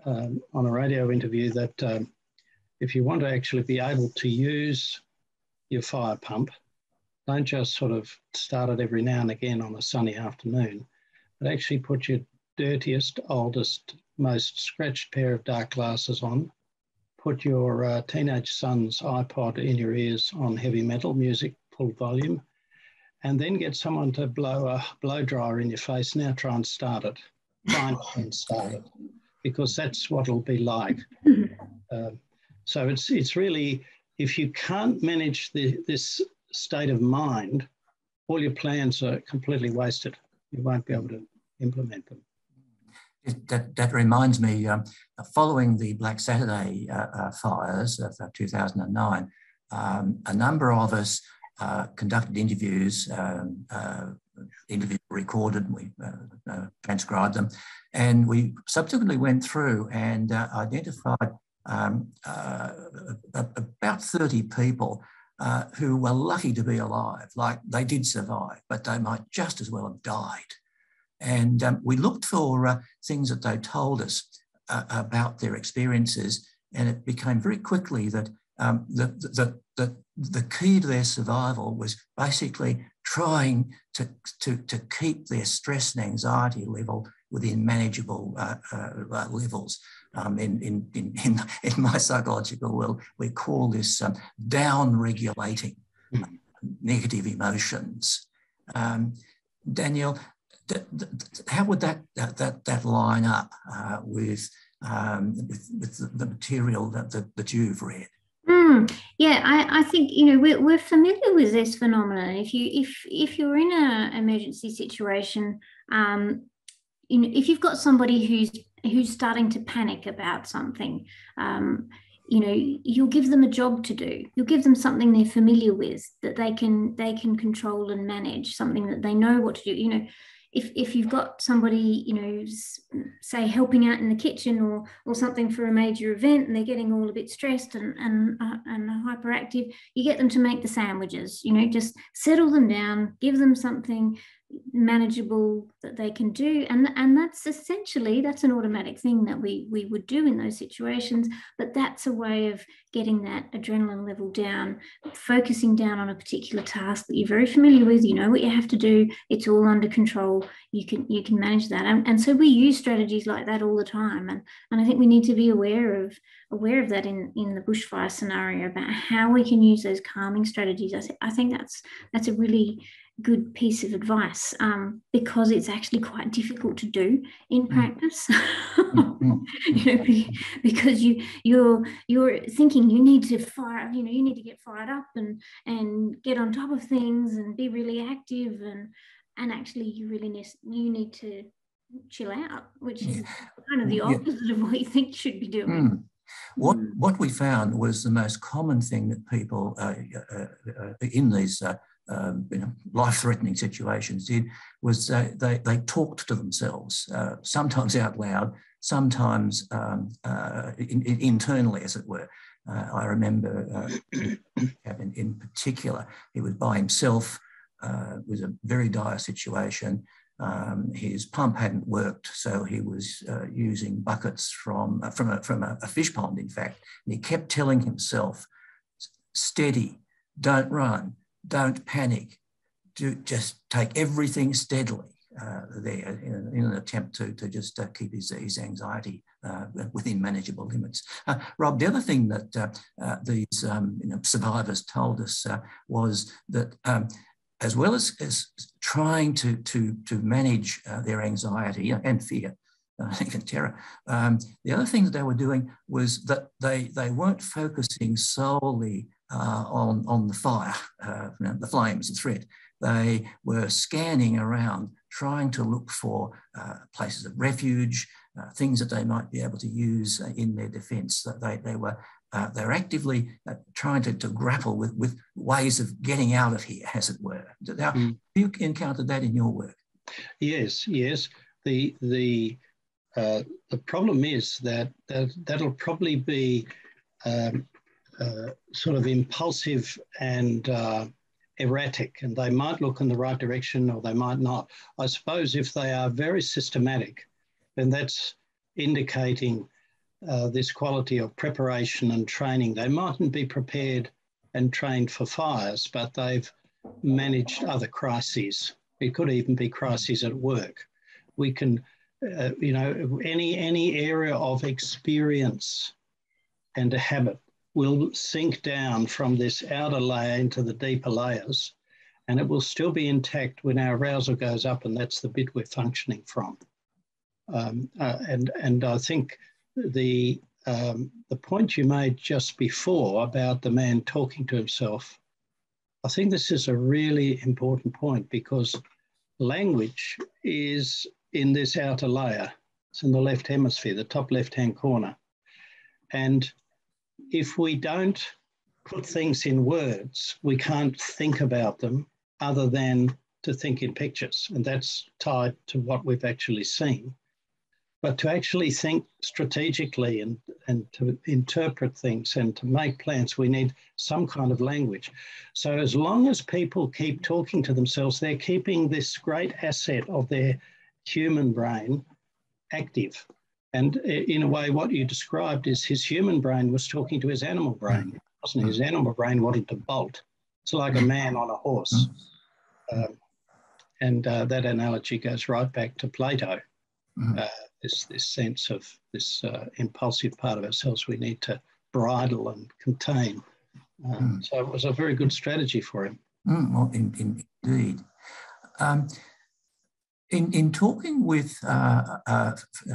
on a radio interview that if you want to actually be able to use your fire pump, don't just sort of start it every now and again on a sunny afternoon, but actually put your dirtiest, oldest, most scratched pair of dark glasses on, put your teenage son's iPod in your ears on heavy metal music, full volume, and then get someone to blow a blow dryer in your face. Now try and start it. Try and start it, because that's what it'll be like. So it's really, if you can't manage this state of mind, all your plans are completely wasted. You won't be able to implement them. That reminds me, following the Black Saturday fires of 2009, a number of us conducted interviews, interviews recorded, we transcribed them, and we subsequently went through and identified about 30 people who were lucky to be alive. Like, they did survive, but they might just as well have died. And we looked for things that they told us about their experiences, and it became very quickly that the key to their survival was basically trying to keep their stress and anxiety level within manageable levels. In my psychological world, we call this down-regulating negative emotions. Danielle, how would that line up with the material that you've read? Yeah, I think, you know, we're familiar with this phenomenon. If you're in an emergency situation, you know, if you've got somebody who's starting to panic about something, you know, you'll give them a job to do. You'll give them something they're familiar with, that they can control and manage, something that they know what to do. You know, if you've got somebody, you know, say helping out in the kitchen or something for a major event, and they're getting all a bit stressed and hyperactive, you get them to make the sandwiches. You know, just settle them down, give them something manageable that they can do, and that's essentially, that's an automatic thing that we would do in those situations. But that's a way of getting that adrenaline level down, focusing down on a particular task that you're very familiar with. You know what you have to do, it's all under control, you can manage that. And so we use strategies like that all the time, and I think we need to be aware of that in the bushfire scenario, about how we can use those calming strategies. I think that's a really good piece of advice, because it's actually quite difficult to do in practice. You know, because you're thinking you need to fire, you know, you need to get fired up and get on top of things and be really active, and actually you need to chill out, which is kind of the opposite of what you think you should be doing. What we found was the most common thing that people in these you know, life-threatening situations did was they talked to themselves, sometimes out loud, sometimes internally, as it were. I remember in particular, he was by himself. It was a very dire situation. His pump hadn't worked, so he was using buckets from a fish pond, in fact. And he kept telling himself, steady, don't run, don't panic, just take everything steadily there in an attempt to just keep his anxiety within manageable limits. Rob, the other thing that these you know, survivors told us was that as well as trying to manage their anxiety and fear, even terror, the other thing that they were doing was that they weren't focusing solely on the fire, you know, the flames, the threat. They were scanning around, trying to look for places of refuge, things that they might be able to use in their defence. They're actively trying to grapple with ways of getting out of here, as it were. Now, have you encountered that in your work? Yes. The problem is that'll probably be sort of impulsive and erratic, and they might look in the right direction or they might not. I suppose if they are very systematic, then that's indicating this quality of preparation and training. They mightn't be prepared and trained for fires, but they've managed other crises. It could even be crises at work. We can, you know, any area of experience and a habit will sink down from this outer layer into the deeper layers. and it will still be intact when our arousal goes up, and that's the bit we're functioning from. And I think the point you made just before about the man talking to himself, I think this is a really important point, because language is in this outer layer. It's in the left hemisphere, the top left-hand corner. And if we don't put things in words, we can't think about them other than to think in pictures. And that's tied to what we've actually seen. But to actually think strategically and to interpret things and to make plans, we need some kind of language. So as long as people keep talking to themselves, they're keeping this great asset of their human brain active. And in a way, what you described is his human brain was talking to his animal brain, wasn't it? His animal brain wanted to bolt. It's like a man on a horse. And that analogy goes right back to Plato. This sense of this impulsive part of ourselves we need to bridle and contain. So it was a very good strategy for him. Well, indeed. In talking with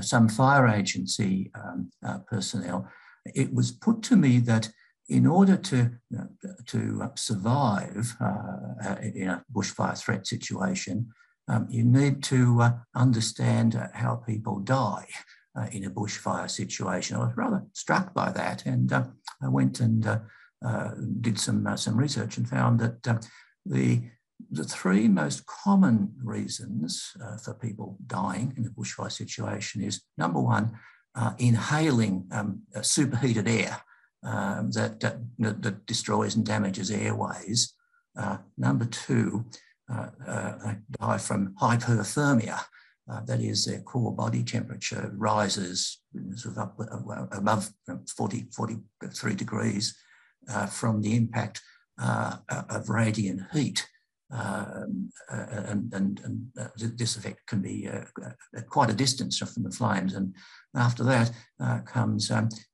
some fire agency personnel, it was put to me that in order to survive in a bushfire threat situation, you need to understand how people die in a bushfire situation. I was rather struck by that, and I went and did some research and found that the three most common reasons for people dying in a bushfire situation is, number one, inhaling superheated air that destroys and damages airways. Number two, die from hyperthermia. That is, their core body temperature rises sort of up above 43 degrees from the impact of radiant heat. This effect can be at quite a distance from the flames, and after that comes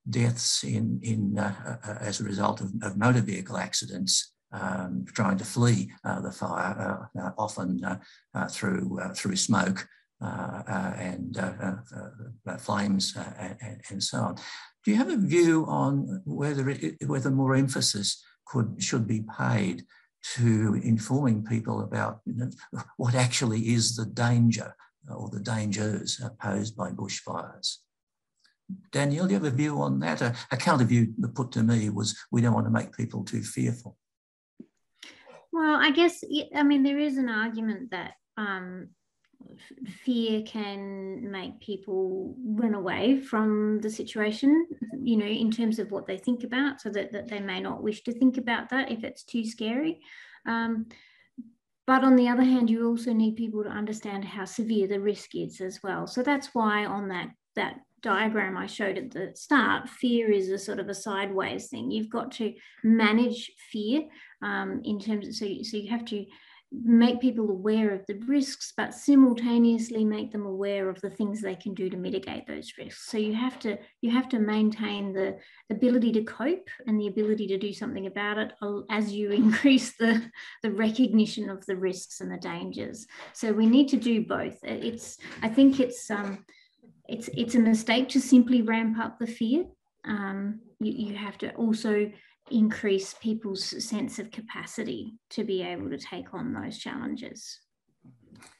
deaths as a result of motor vehicle accidents, trying to flee the fire, often through smoke and flames and so on. Do you have a view on whether more emphasis should be paid to informing people about what actually is the danger or the dangers posed by bushfires? Danielle, do you have a view on that? A counter view put to me was we don't want to make people too fearful. Well, I guess, I mean, there is an argument that fear can make people run away from the situation, you know, in terms of what they think about, so that they may not wish to think about that if it's too scary. But on the other hand, you also need people to understand how severe the risk is as well. So that's why on that diagram I showed at the start, fear is a sort of a sideways thing. You've got to manage fear in terms of, so you have to make people aware of the risks, but simultaneously make them aware of the things they can do to mitigate those risks. So you have to maintain the ability to cope and the ability to do something about it as you increase the recognition of the risks and the dangers. So we need to do both. I think it's a mistake to simply ramp up the fear. You have to also increase people's sense of capacity to be able to take on those challenges.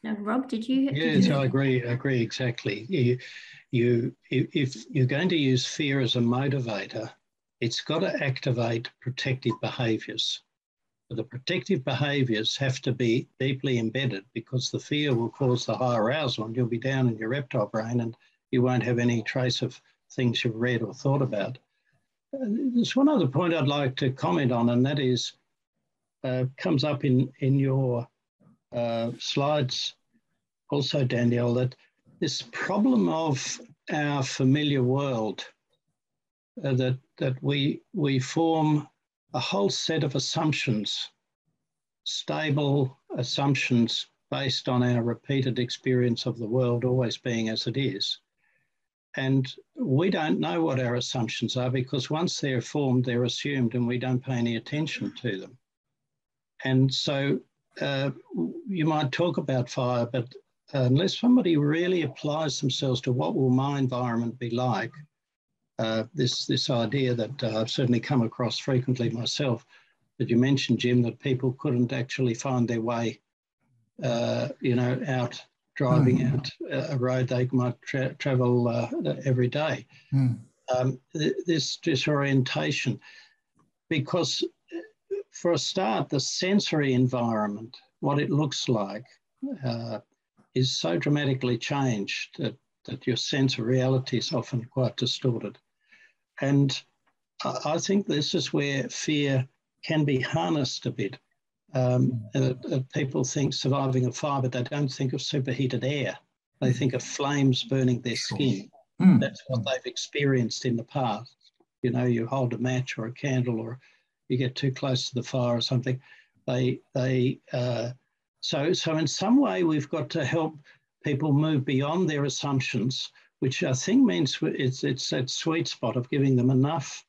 Now, Rob, did you? Yes, I agree exactly. If you're going to use fear as a motivator, it's got to activate protective behaviours. The protective behaviours have to be deeply embedded, because the fear will cause the high arousal and you'll be down in your reptile brain and you won't have any trace of things you've read or thought about. There's one other point I'd like to comment on, and that is, comes up in your slides also, Danielle, that this problem of our familiar world, that we form a whole set of assumptions, stable assumptions based on our repeated experience of the world always being as it is. And we don't know what our assumptions are, because once they're formed, they're assumed and we don't pay any attention to them. And so you might talk about fire, but unless somebody really applies themselves to what will my environment be like, this idea that I've certainly come across frequently myself, that you mentioned, Jim, that people couldn't actually find their way, out driving out a road they might travel every day. This disorientation, because for a start, the sensory environment, what it looks like, is so dramatically changed that your sense of reality is often quite distorted. And I think this is where fear can be harnessed a bit. People think surviving a fire, but they don't think of superheated air. They think of flames burning their skin. That's what they've experienced in the past. You know, you hold a match or a candle, or you get too close to the fire or something. So in some way, we've got to help people move beyond their assumptions, which I think means it's that sweet spot of giving them enough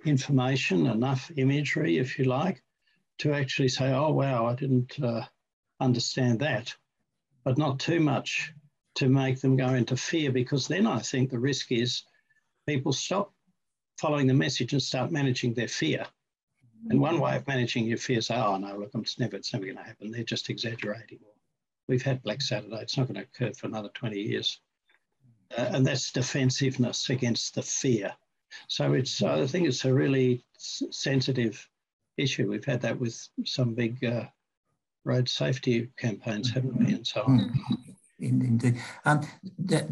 information, enough imagery, if you like, to actually say, oh, wow, I didn't understand that, but not too much to make them go into fear, because then I think the risk is people stop following the message and start managing their fear. And one way of managing your fear is, oh, no, look, it's never going to happen. They're just exaggerating. We've had Black Saturday. It's not going to occur for another 20 years. And that's defensiveness against the fear. So I think it's a really sensitive issue. We've had that with some big road safety campaigns, haven't we, and so on. Indeed.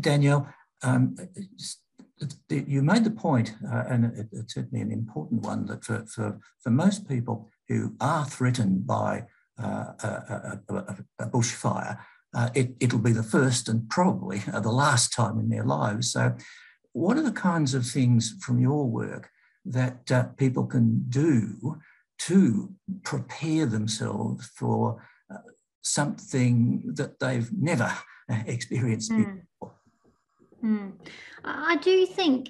Danielle, you made the point, and it's certainly an important one, that for most people who are threatened by a bushfire, it'll be the first and probably the last time in their lives. So what are the kinds of things from your work that people can do to prepare themselves for something that they've never experienced before? I do think,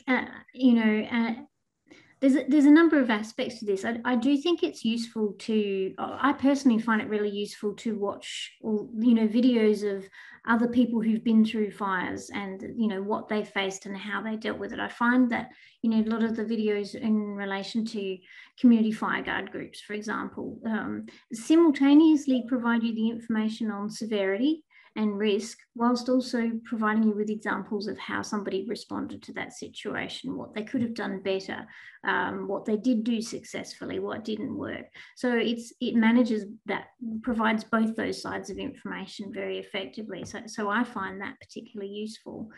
there's a number of aspects to this. I do think it's useful to, I personally find it really useful to watch, videos of other people who've been through fires and, what they faced and how they dealt with it. I find that, a lot of the videos in relation to community fire guard groups, for example, simultaneously provide you the information on severity and risk, whilst also providing you with examples of how somebody responded to that situation, what they could have done better, what they did do successfully, what didn't work. So it manages that, provides both those sides of information very effectively. So I find that particularly useful.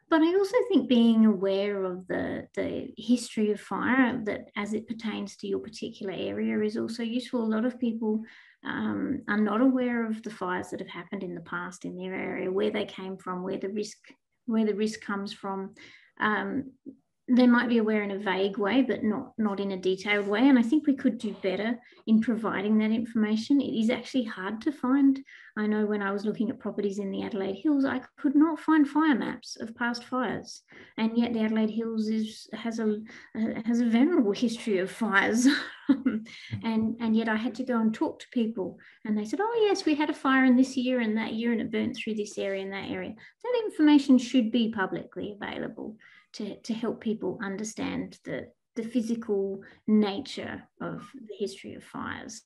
But I also think being aware of the history of fire, that as it pertains to your particular area, is also useful. A lot of people are not aware of the fires that have happened in the past in their area, where they came from, where the risk comes from. They might be aware in a vague way, but not in a detailed way. And I think we could do better in providing that information. It is actually hard to find. I know when I was looking at properties in the Adelaide Hills, I could not find fire maps of past fires. And yet the Adelaide Hills has a venerable history of fires. and yet I had to go and talk to people. And they said, oh, yes, we had a fire in this year and that year, and it burnt through this area and that area. That information should be publicly available to help people understand the physical nature of the history of fires.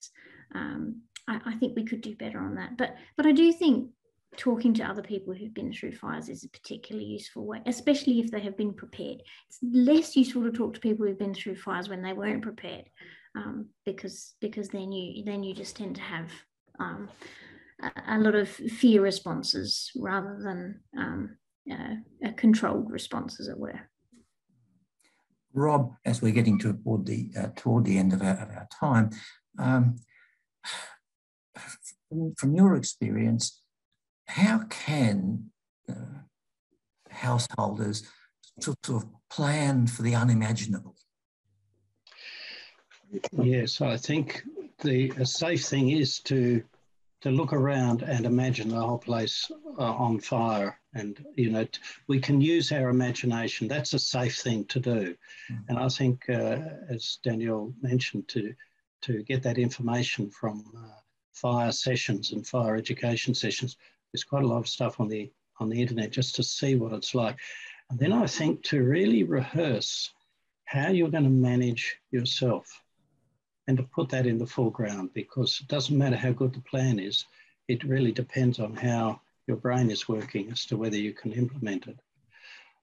I think we could do better on that. But I do think talking to other people who've been through fires is a particularly useful way, especially if they have been prepared. It's less useful to talk to people who've been through fires when they weren't prepared, because then you just tend to have a lot of fear responses rather than a controlled response, as it were. Rob, as we're getting toward the end of our time, from your experience, how can householders sort of plan for the unimaginable? Yes, I think a safe thing is to look around and imagine the whole place on fire. And, we can use our imagination. That's a safe thing to do. And I think, as Danielle mentioned, to get that information from fire sessions and fire education sessions. There's quite a lot of stuff on the internet just to see what it's like. And then I think to really rehearse how you're going to manage yourself and to put that in the foreground, because it doesn't matter how good the plan is, it really depends on how your brain is working as to whether you can implement it.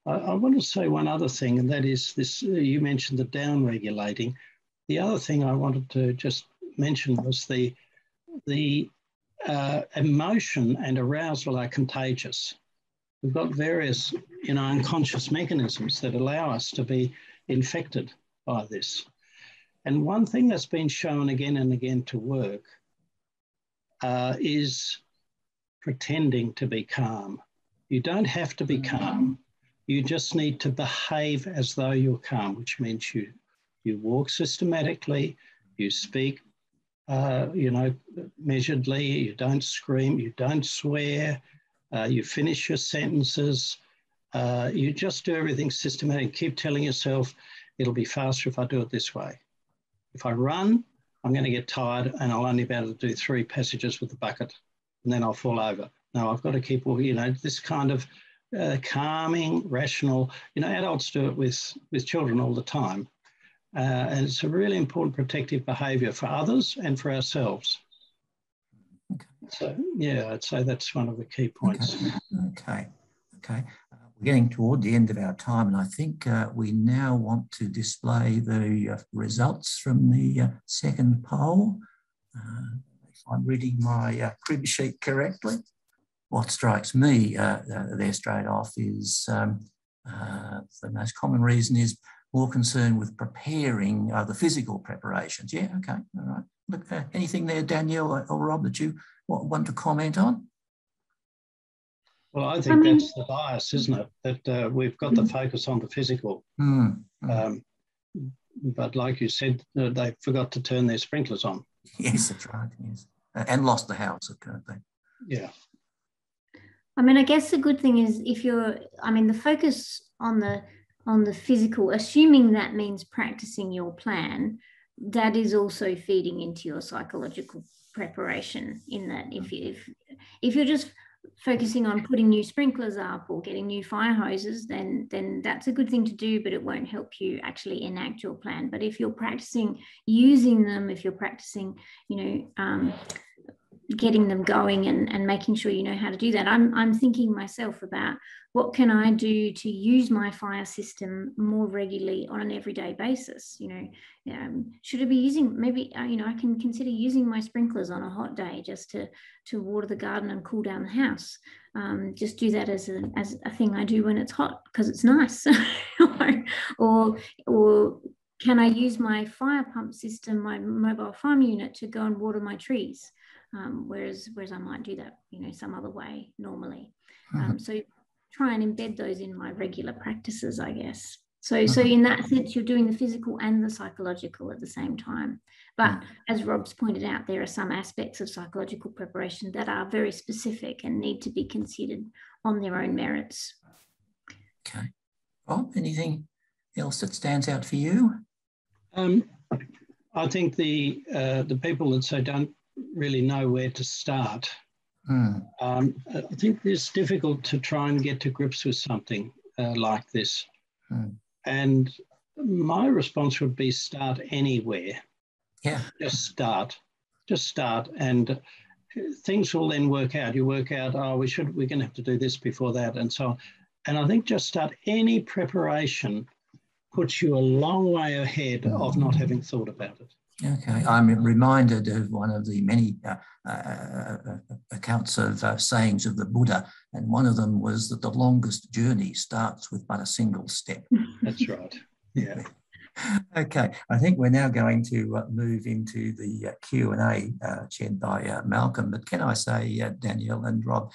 I want to say one other thing, and that is this, you mentioned the down-regulating. The other thing I wanted to just mention was the emotion and arousal are contagious. We've got various, unconscious mechanisms that allow us to be infected by this. And one thing that's been shown again and again to work is pretending to be calm. You don't have to be calm. You just need to behave as though you're calm, which means you walk systematically, you speak, measuredly, you don't scream, you don't swear, you finish your sentences, you just do everything systematic. Keep telling yourself, it'll be faster if I do it this way. If I run, I'm going to get tired and I'll only be able to do 3 passages with the bucket and then I'll fall over. No, I've got to keep, this kind of calming, rational, adults do it with children all the time. And it's a really important protective behaviour for others and for ourselves. Okay. So, yeah, I'd say that's one of the key points. Okay. We're getting toward the end of our time, and I think we now want to display the results from the second poll. If I'm reading my crib sheet correctly, what strikes me there straight off is the most common reason is more concerned with preparing the physical preparations. Yeah, okay, all right. Look, anything there, Danielle or Rob, that you want to comment on? Well, I think that's the bias, isn't it? That we've got the focus on the physical. But like you said, they forgot to turn their sprinklers on. Yes, that's right, yes. And lost the house, apparently. Yeah. I guess the good thing is if you're, the focus on the physical, assuming that means practicing your plan, that is also feeding into your psychological preparation, in that if you're just focusing on putting new sprinklers up or getting new fire hoses, then that's a good thing to do, but it won't help you actually enact your plan. But if you're practicing using them, if you're practicing, getting them going and making sure you know how to do that, I'm thinking myself about what can I do to use my fire system more regularly on an everyday basis. Should I be using, maybe I can consider using my sprinklers on a hot day just to water the garden and cool down the house. Just do that as a thing I do when it's hot because it's nice. or can I use my fire pump system, my mobile farm unit, to go and water my trees? Whereas I might do that, some other way normally. So try and embed those in my regular practices, I guess. So in that sense, you're doing the physical and the psychological at the same time. But as Rob's pointed out, there are some aspects of psychological preparation that are very specific and need to be considered on their own merits. Okay. Rob, anything else that stands out for you? I think the people that say don't really know where to start. I think it's difficult to try and get to grips with something like this. And my response would be start anywhere. Yeah. Just start, and things will then work out. You work out, we're going to have to do this before that, and so on. And I think just start. Any preparation puts you a long way ahead of not having thought about it. Okay, I'm reminded of one of the many accounts of sayings of the Buddha, and one of them was that the longest journey starts with but a single step. That's right, yeah. Okay, I think we're now going to move into the Q&A chaired by Malcolm, but can I say, Danielle and Rob,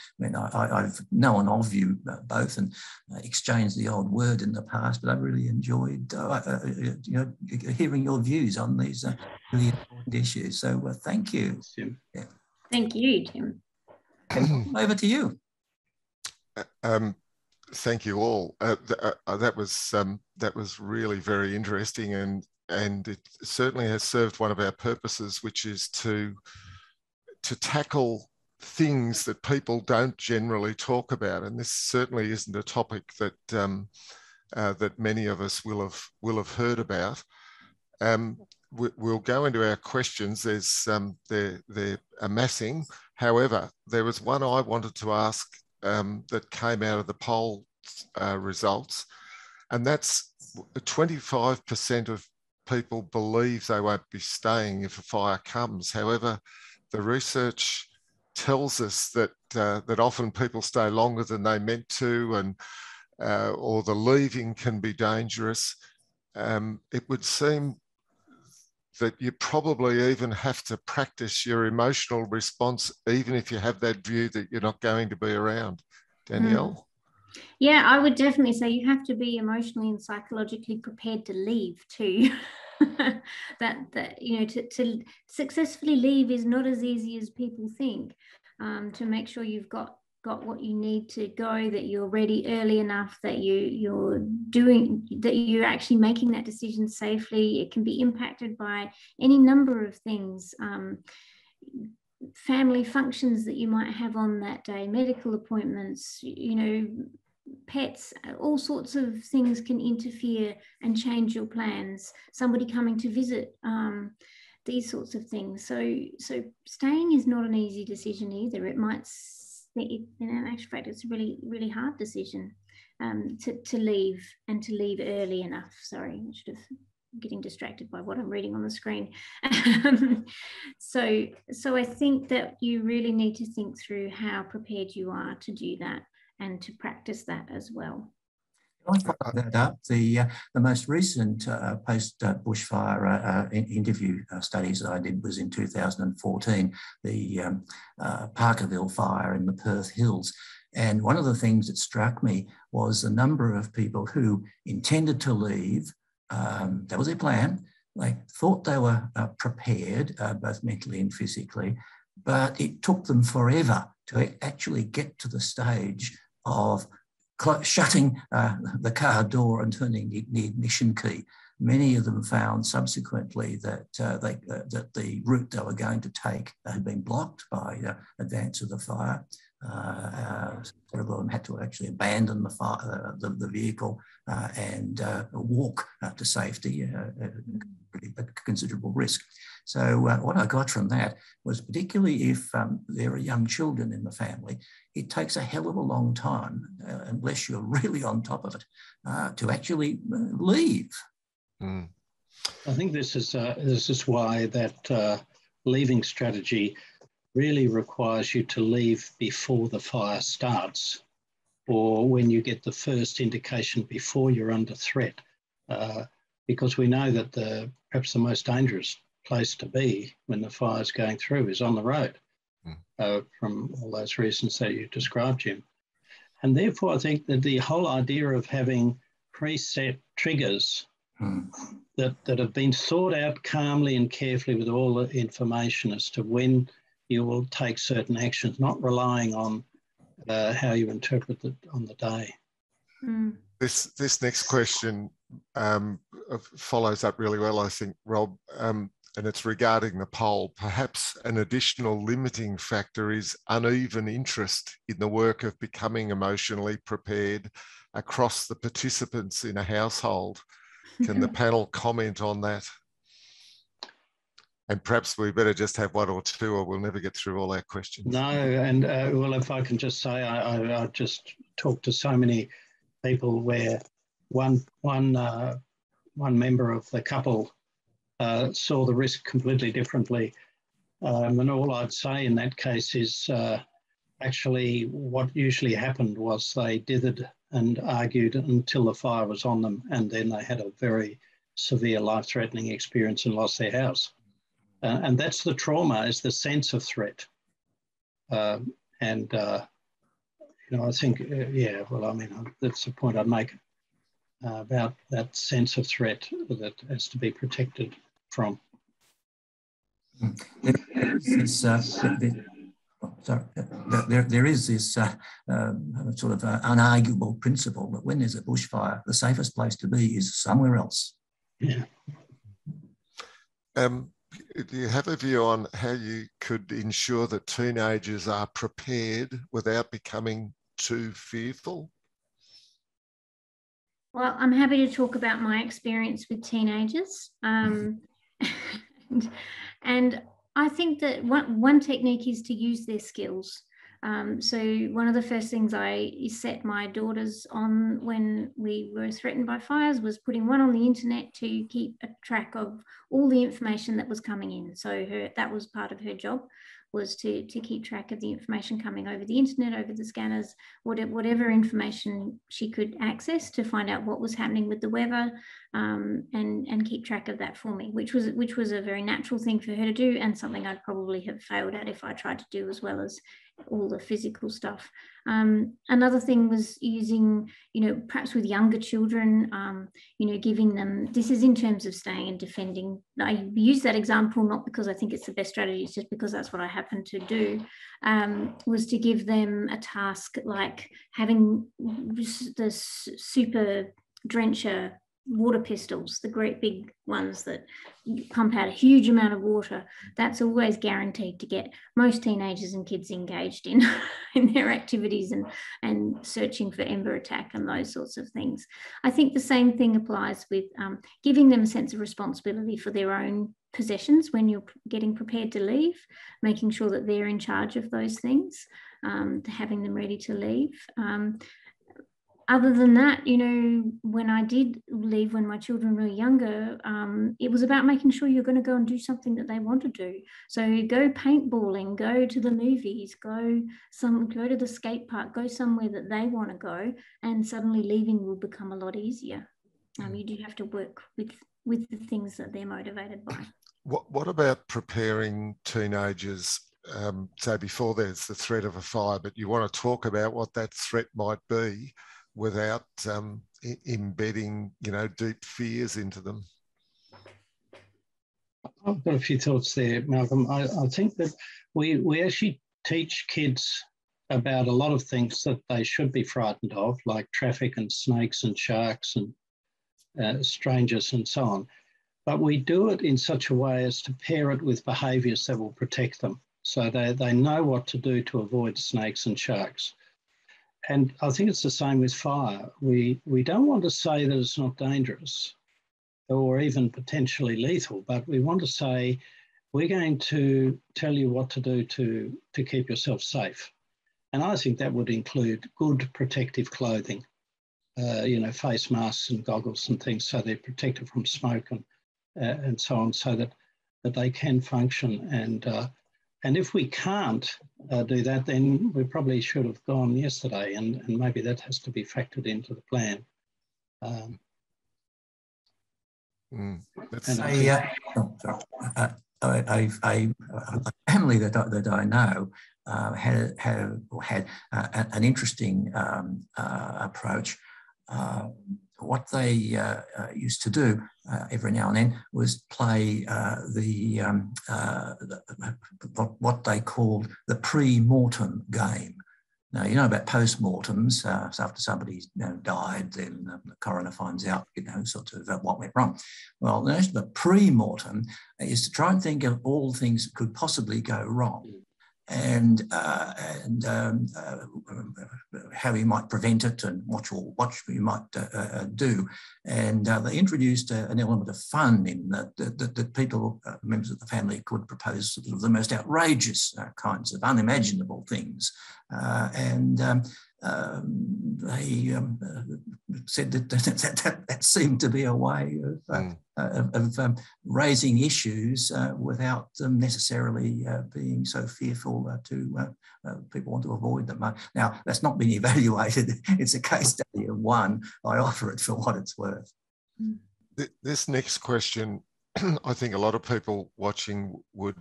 I've known of you both and exchanged the odd word in the past, but I've really enjoyed hearing your views on these really important issues. So thank you. Tim. Yeah. Thank you, Tim. Over to you. Thank you all. That was really very interesting, and it certainly has served one of our purposes, which is to to tackle things that people don't generally talk about. And this certainly isn't a topic that that many of us will have heard about. We'll go into our questions. They're amassing. However, there was one I wanted to ask that came out of the poll results, and that's 25% of people believe they won't be staying if a fire comes. However, the research tells us that that often people stay longer than they meant to, and or the leaving can be dangerous. It would seem that you probably even have to practice your emotional response, even if you have that view that you're not going to be around. Danielle? Yeah, I would definitely say you have to be emotionally and psychologically prepared to leave too. that you know, to successfully leave is not as easy as people think. To make sure you've got what you need to go, that you're ready early enough, that you're actually making that decision safely. It can be impacted by any number of things. Family functions that you might have on that day, medical appointments, you know, pets, all sorts of things can interfere and change your plans. Somebody coming to visit, these sorts of things. So staying is not an easy decision either. It might, in actual fact, it's a really, really hard decision to leave, and to leave early enough. Sorry, I should have getting distracted by what I'm reading on the screen. So I think that you really need to think through how prepared you are to do that, and to practice that as well. I follow that up. The most recent post-bushfire interview studies that I did was in 2014, the Parkerville fire in the Perth Hills. And one of the things that struck me was the number of people who intended to leave. That was their plan. They thought they were prepared, both mentally and physically, but it took them forever to actually get to the stage of shutting the car door and turning the ignition key. Many of them found subsequently that that the route they were going to take had been blocked by advance of the fire. Several of them had to actually abandon the vehicle and walk to safety, pretty considerable risk. So what I got from that was, particularly if there are young children in the family, it takes a hell of a long time, unless you're really on top of it, to actually leave. I think this is why that leaving strategy really requires you to leave before the fire starts, or when you get the first indication before you're under threat, because we know that perhaps the most dangerous place to be when the fire's going through is on the road, from all those reasons that you described, Jim. And therefore, I think that the whole idea of having preset triggers that have been thought out calmly and carefully with all the information as to when you will take certain actions, not relying on how you interpret it on the day. This next question follows up really well, I think, Rob, and it's regarding the poll. Perhaps an additional limiting factor is uneven interest in the work of becoming emotionally prepared across the participants in a household. Can the panel comment on that? And perhaps we better just have one or two, or we'll never get through all our questions. No, and well, if I can just say, I just talked to so many people where one member of the couple saw the risk completely differently. And all I'd say in that case is actually what usually happened was they dithered and argued until the fire was on them, and then they had a very severe life-threatening experience and lost their house. And that's the trauma, is the sense of threat. You know, I think, yeah, well, I mean, that's the point I'd make about that sense of threat that has to be protected from. There is this sort of unarguable principle that when there's a bushfire, the safest place to be is somewhere else. Yeah. Do you have a view on how you could ensure that teenagers are prepared without becoming too fearful? Well, I'm happy to talk about my experience with teenagers. And I think that one technique is to use their skills. So one of the first things I set my daughters on when we were threatened by fires was putting one on the internet to keep a track of all the information that was coming in. So that was part of her job, was to keep track of the information coming over the internet, over the scanners, whatever information she could access to find out what was happening with the weather, and keep track of that for me, which was a very natural thing for her to do, and something I'd probably have failed at if I tried to do as well as all the physical stuff. Another thing was using, perhaps with younger children, giving them, this is in terms of staying and defending. I use that example not because I think it's the best strategy, it's just because that's what I happen to do, was to give them a task like having the super drencher water pistols, the great big ones that pump out a huge amount of water. That's always guaranteed to get most teenagers and kids engaged in their activities and searching for ember attack and those sorts of things. I think the same thing applies with giving them a sense of responsibility for their own possessions when you're getting prepared to leave, making sure that they're in charge of those things, having them ready to leave. Other than that, when I did leave when my children were younger, it was about making sure you're going to go and do something that they want to do. So go paintballing, go to the movies, go to the skate park, go somewhere that they want to go, and suddenly leaving will become a lot easier. You do have to work with the things that they're motivated by. What about preparing teenagers, say before there's the threat of a fire, but you want to talk about what that threat might be without embedding, deep fears into them? I've got a few thoughts there, Malcolm. I think that we actually teach kids about a lot of things that they should be frightened of, like traffic and snakes and sharks and strangers and so on. But we do it in such a way as to pair it with behaviours that will protect them. So they know what to do to avoid snakes and sharks. And I think it's the same with fire. We don't want to say that it's not dangerous or even potentially lethal, but we want to say, we're going to tell you what to do to keep yourself safe. And I think that would include good protective clothing, face masks and goggles and things, so they're protected from smoke and so on, so that they can function. And if we can't do that, then we probably should have gone yesterday, and maybe that has to be factored into the plan. A family that I know had an interesting approach. What they used to do every now and then was play what they called the pre-mortem game. Now, you know about post-mortems. So after somebody's died, then the coroner finds out, sort of what went wrong. Well, the pre-mortem is to try and think of all things that could possibly go wrong, and how you might prevent it and what you might do. And they introduced an element of fun in that people, members of the family, could propose sort of the most outrageous kinds of unimaginable things. They said that seemed to be a way of raising issues without them necessarily being so fearful to people want to avoid them. Now, that's not been evaluated. It's a case study of one. I offer it for what it's worth. This next question, I think a lot of people watching would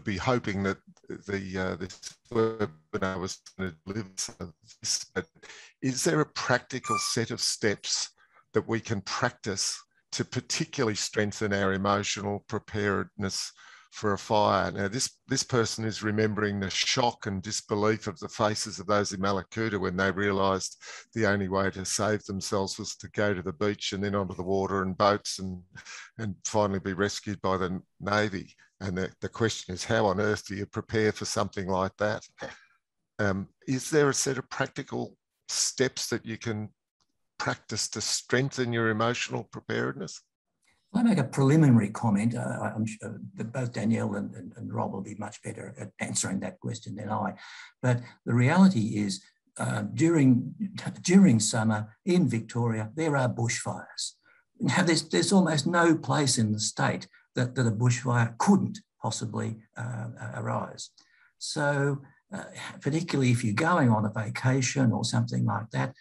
be hoping that this webinar was going to deliver this, but is there a practical set of steps that we can practice to particularly strengthen our emotional preparedness for a fire? Now, this person is remembering the shock and disbelief of the faces of those in Malakuta when they realised the only way to save themselves was to go to the beach and then onto the water and boats and finally be rescued by the Navy. And the question is, how on earth do you prepare for something like that? Is there a set of practical steps that you can practice to strengthen your emotional preparedness? I make a preliminary comment. I'm sure that both Danielle and Rob will be much better at answering that question than I. But the reality is, during summer in Victoria, there are bushfires. Now, there's almost no place in the state that a bushfire couldn't possibly arise. So, particularly if you're going on a vacation or something like that,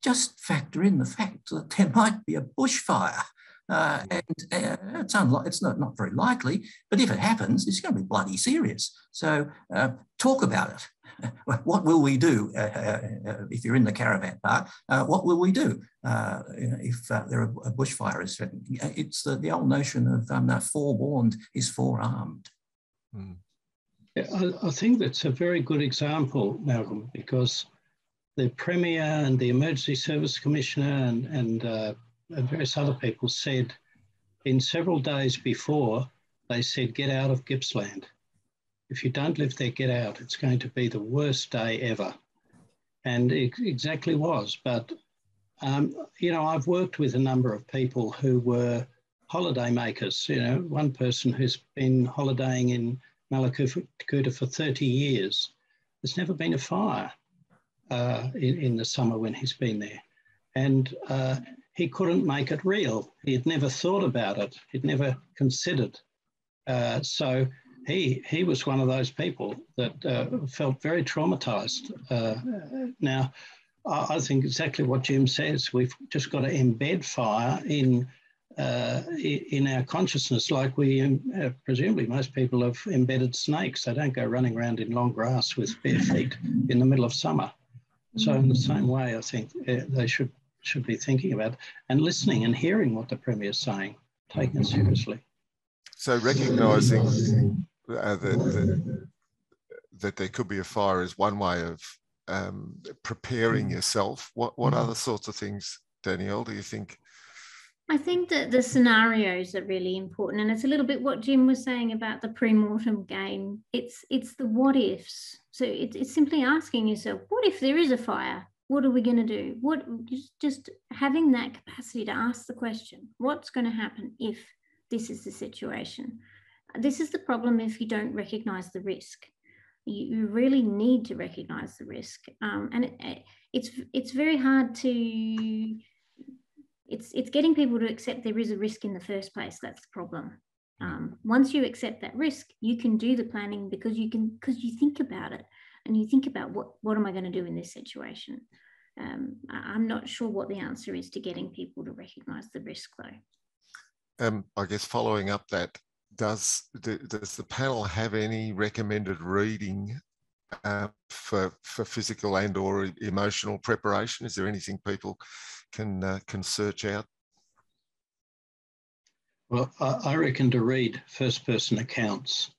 just factor in the fact that there might be a bushfire. It's not very likely, but if it happens, it's going to be bloody serious. So talk about it. What will we do if you're in the caravan park? What will we do if there are a bushfire is threatened? It's the old notion of forewarned is forearmed. Mm. Yeah, I think that's a very good example, Malcolm, because the Premier and the Emergency Service Commissioner and various other people said in several days before, they said, get out of Gippsland. If you don't live there, get out. It's going to be the worst day ever. And it exactly was. But, I've worked with a number of people who were holiday makers. One person who's been holidaying in Malakuta for 30 years. There's never been a fire in the summer when he's been there. And he couldn't make it real. He had never thought about it. He'd never considered. So he was one of those people that felt very traumatized. Now, I think exactly what Jim says. We've just got to embed fire in our consciousness, like we presumably most people have embedded snakes. They don't go running around in long grass with bare feet in the middle of summer. So in the same way, I think they should be thinking about and listening and hearing what the Premier's saying, taking it seriously. So recognising that there could be a fire is one way of preparing yourself. What other sorts of things, Danielle, do you think? I think that the scenarios are really important, and it's a little bit what Jim was saying about the pre-mortem game. It's the what ifs. So it's simply asking yourself, what if there is a fire? What are we going to do? Just having that capacity to ask the question, what's going to happen if this is the situation? This is the problem if you don't recognise the risk. You really need to recognise the risk, and it's very hard to. It's getting people to accept there is a risk in the first place. That's the problem. Once you accept that risk, you can do the planning because you think about it and you think about what am I going to do in this situation. I'm not sure what the answer is to getting people to recognise the risk, though. I guess following up that, does the panel have any recommended reading for physical and or emotional preparation? Is there anything people can search out? Well, I reckon to read first-person accounts,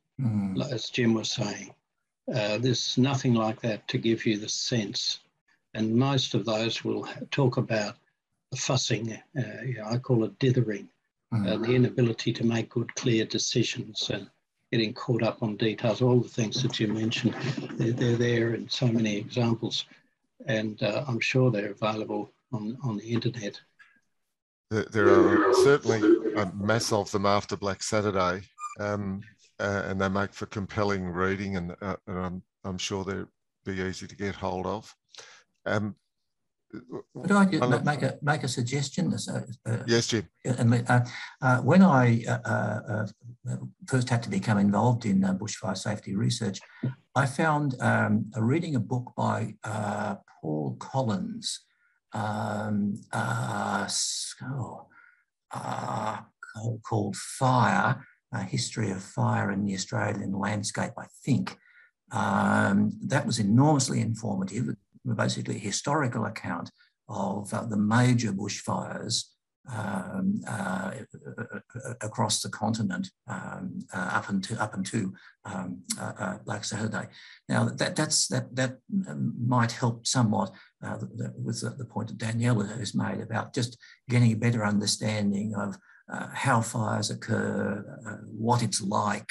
as Jim was saying. There's nothing like that to give you the sense. And most of those will talk about the fussing, I call it dithering, the inability to make good, clear decisions and getting caught up on details, all the things that you mentioned. They're there in so many examples, and I'm sure they're available on the internet. There are certainly a mass of them after Black Saturday, and they make for compelling reading, and I'm sure they'll be easy to get hold of. Could I just make a suggestion? Yes, Jim. When I first had to become involved in bushfire safety research, I found reading a book by Paul Collins called Fire, A History of Fire in the Australian Landscape, I think. That was enormously informative, basically a historical account of the major bushfires across the continent up until Black Saturday. Now that might help somewhat with the point that Danielle has made about just getting a better understanding of how fires occur, what it's like,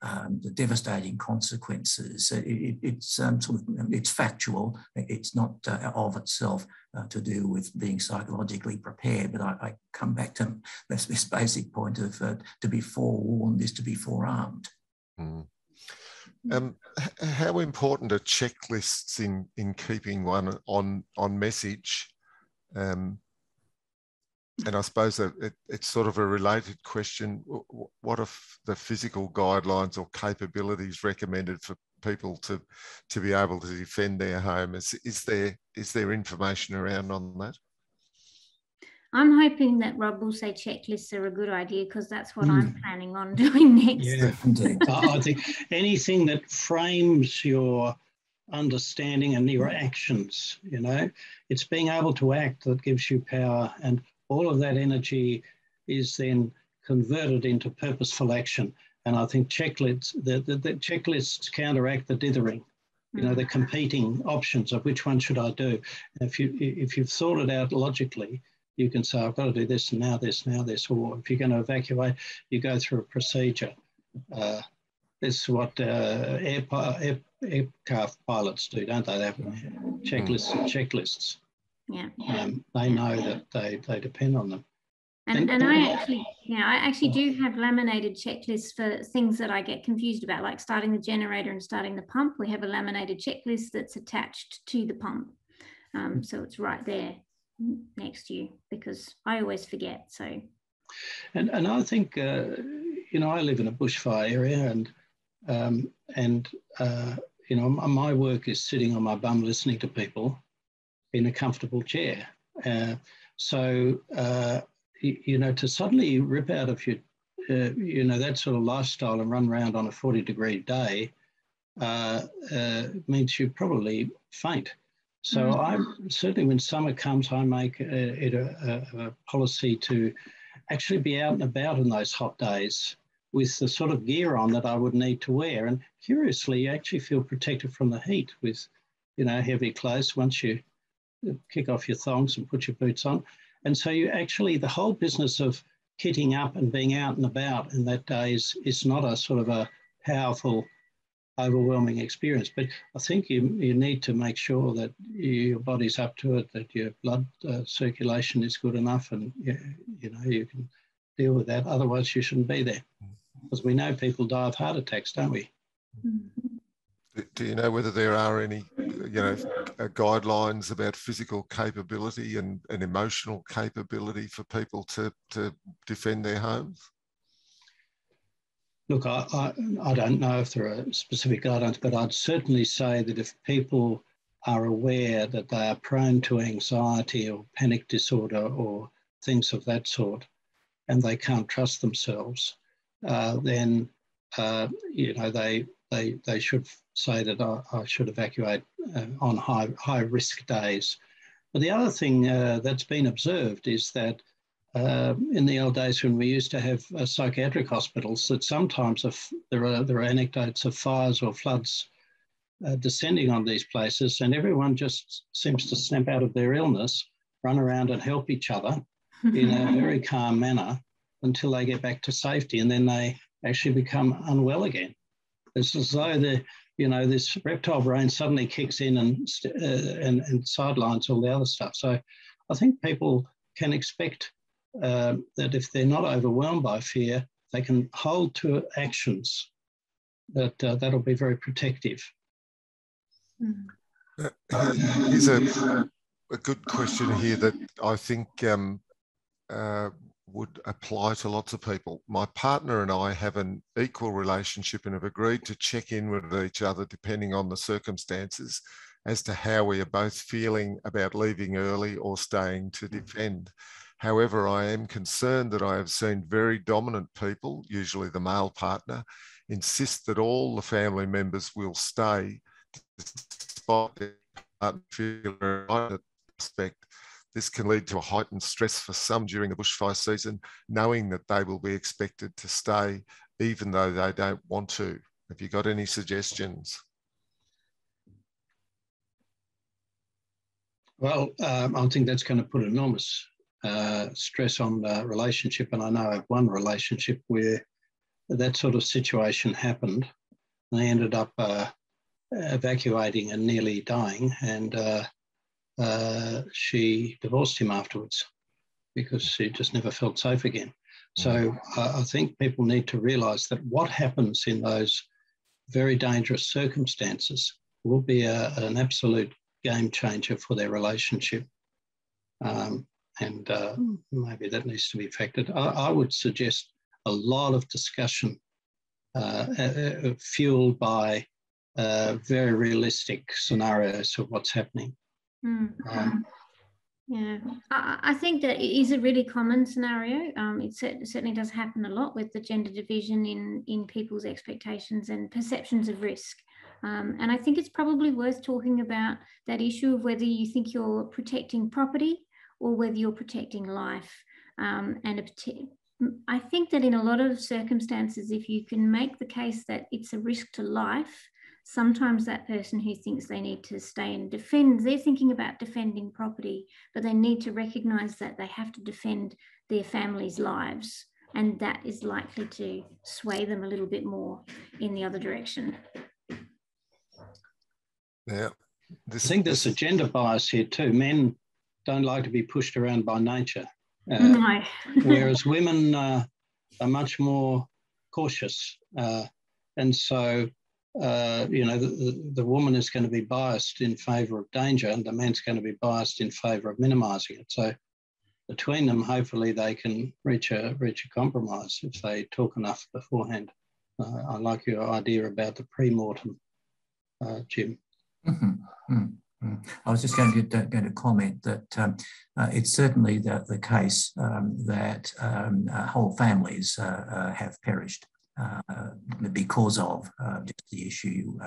the devastating consequences. It's factual. It's not of itself to do with being psychologically prepared. But I come back to this basic point of to be forewarned is to be forearmed. Mm. How important are checklists in keeping one on message? And I suppose that it's sort of a related question. What are the physical guidelines or capabilities recommended for people to be able to defend their home? Is there information around on that? I'm hoping that Rob will say checklists are a good idea, because that's what I'm planning on doing next. Yeah, I think anything that frames your understanding and your actions, you know, it's being able to act that gives you power, and all of that energy is then converted into purposeful action. And I think checklists, the checklists counteract the dithering, you know, the competing options of which one should I do. And if you've thought it out logically, you can say, I've got to do this and now this, now this. Or if you're going to evacuate, you go through a procedure. This is what aircraft pilots do, don't they? They have checklists. Yeah. They know that they depend on them. And I actually do have laminated checklists for things that I get confused about, like starting the generator and starting the pump. We have a laminated checklist that's attached to the pump. So it's right there next to you, because I always forget. So, and I think you know, I live in a bushfire area, and you know, my work is sitting on my bum listening to people in a comfortable chair. So you know, to suddenly rip out of your you know, that sort of lifestyle and run around on a 40-degree day means you probably faint. So I certainly, when summer comes, I make it a policy to actually be out and about in those hot days with the sort of gear on that I would need to wear. And curiously, you actually feel protected from the heat with, you know, heavy clothes once you kick off your thongs and put your boots on. And so you actually, the whole business of kitting up and being out and about in that day is not a sort of a powerful, overwhelming experience. But I think you need to make sure that your body's up to it, that your blood circulation is good enough, and you know, you can deal with that. Otherwise, you shouldn't be there, because we know people die of heart attacks, don't we? Do you know whether there are any, you know, guidelines about physical capability and emotional capability for people to defend their homes? Look, I don't know if there are specific guidelines, but I'd certainly say that if people are aware that they are prone to anxiety or panic disorder or things of that sort, and they can't trust themselves, then you know, they should say that I should evacuate on high risk days. But the other thing that's been observed is that in the old days when we used to have psychiatric hospitals, that sometimes there are anecdotes of fires or floods descending on these places, and everyone just seems to snap out of their illness, run around and help each other in a very calm manner until they get back to safety, and then they actually become unwell again. It's as though this reptile brain suddenly kicks in and sidelines all the other stuff. So I think people can expect that if they're not overwhelmed by fear, they can hold to actions that'll be very protective. Here's a good question here that I think would apply to lots of people. My partner and I have an equal relationship and have agreed to check in with each other depending on the circumstances as to how we are both feeling about leaving early or staying to defend. However, I am concerned that I have seen very dominant people, usually the male partner, insist that all the family members will stay despite their partner feeling right at respect. This can lead to a heightened stress for some during the bushfire season, knowing that they will be expected to stay even though they don't want to. Have you got any suggestions? Well, I think that's going to put enormous stress on the relationship. And I know of one relationship where that sort of situation happened. They ended up evacuating and nearly dying, and she divorced him afterwards because she just never felt safe again. So I think people need to realise that what happens in those very dangerous circumstances will be an absolute game changer for their relationship. Maybe that needs to be factored. I would suggest a lot of discussion fueled by very realistic scenarios of what's happening. Yeah, I think that it is a really common scenario. It certainly does happen a lot with the gender division in people's expectations and perceptions of risk. And I think it's probably worth talking about that issue of whether you think you're protecting property or whether you're protecting life. I think that in a lot of circumstances, if you can make the case that it's a risk to life, sometimes that person who thinks they need to stay and defend, they're thinking about defending property, but they need to recognise that they have to defend their family's lives, and that is likely to sway them a little bit more in the other direction. Yeah, I think there's a gender bias here too. Men don't like to be pushed around by nature, no. whereas women are much more cautious, and so the woman is going to be biased in favour of danger, and the man's going to be biased in favour of minimising it. So between them, hopefully they can reach a compromise if they talk enough beforehand. I like your idea about the pre-mortem, Jim. I was just going to comment that it's certainly the case that whole families have perished because of just the issue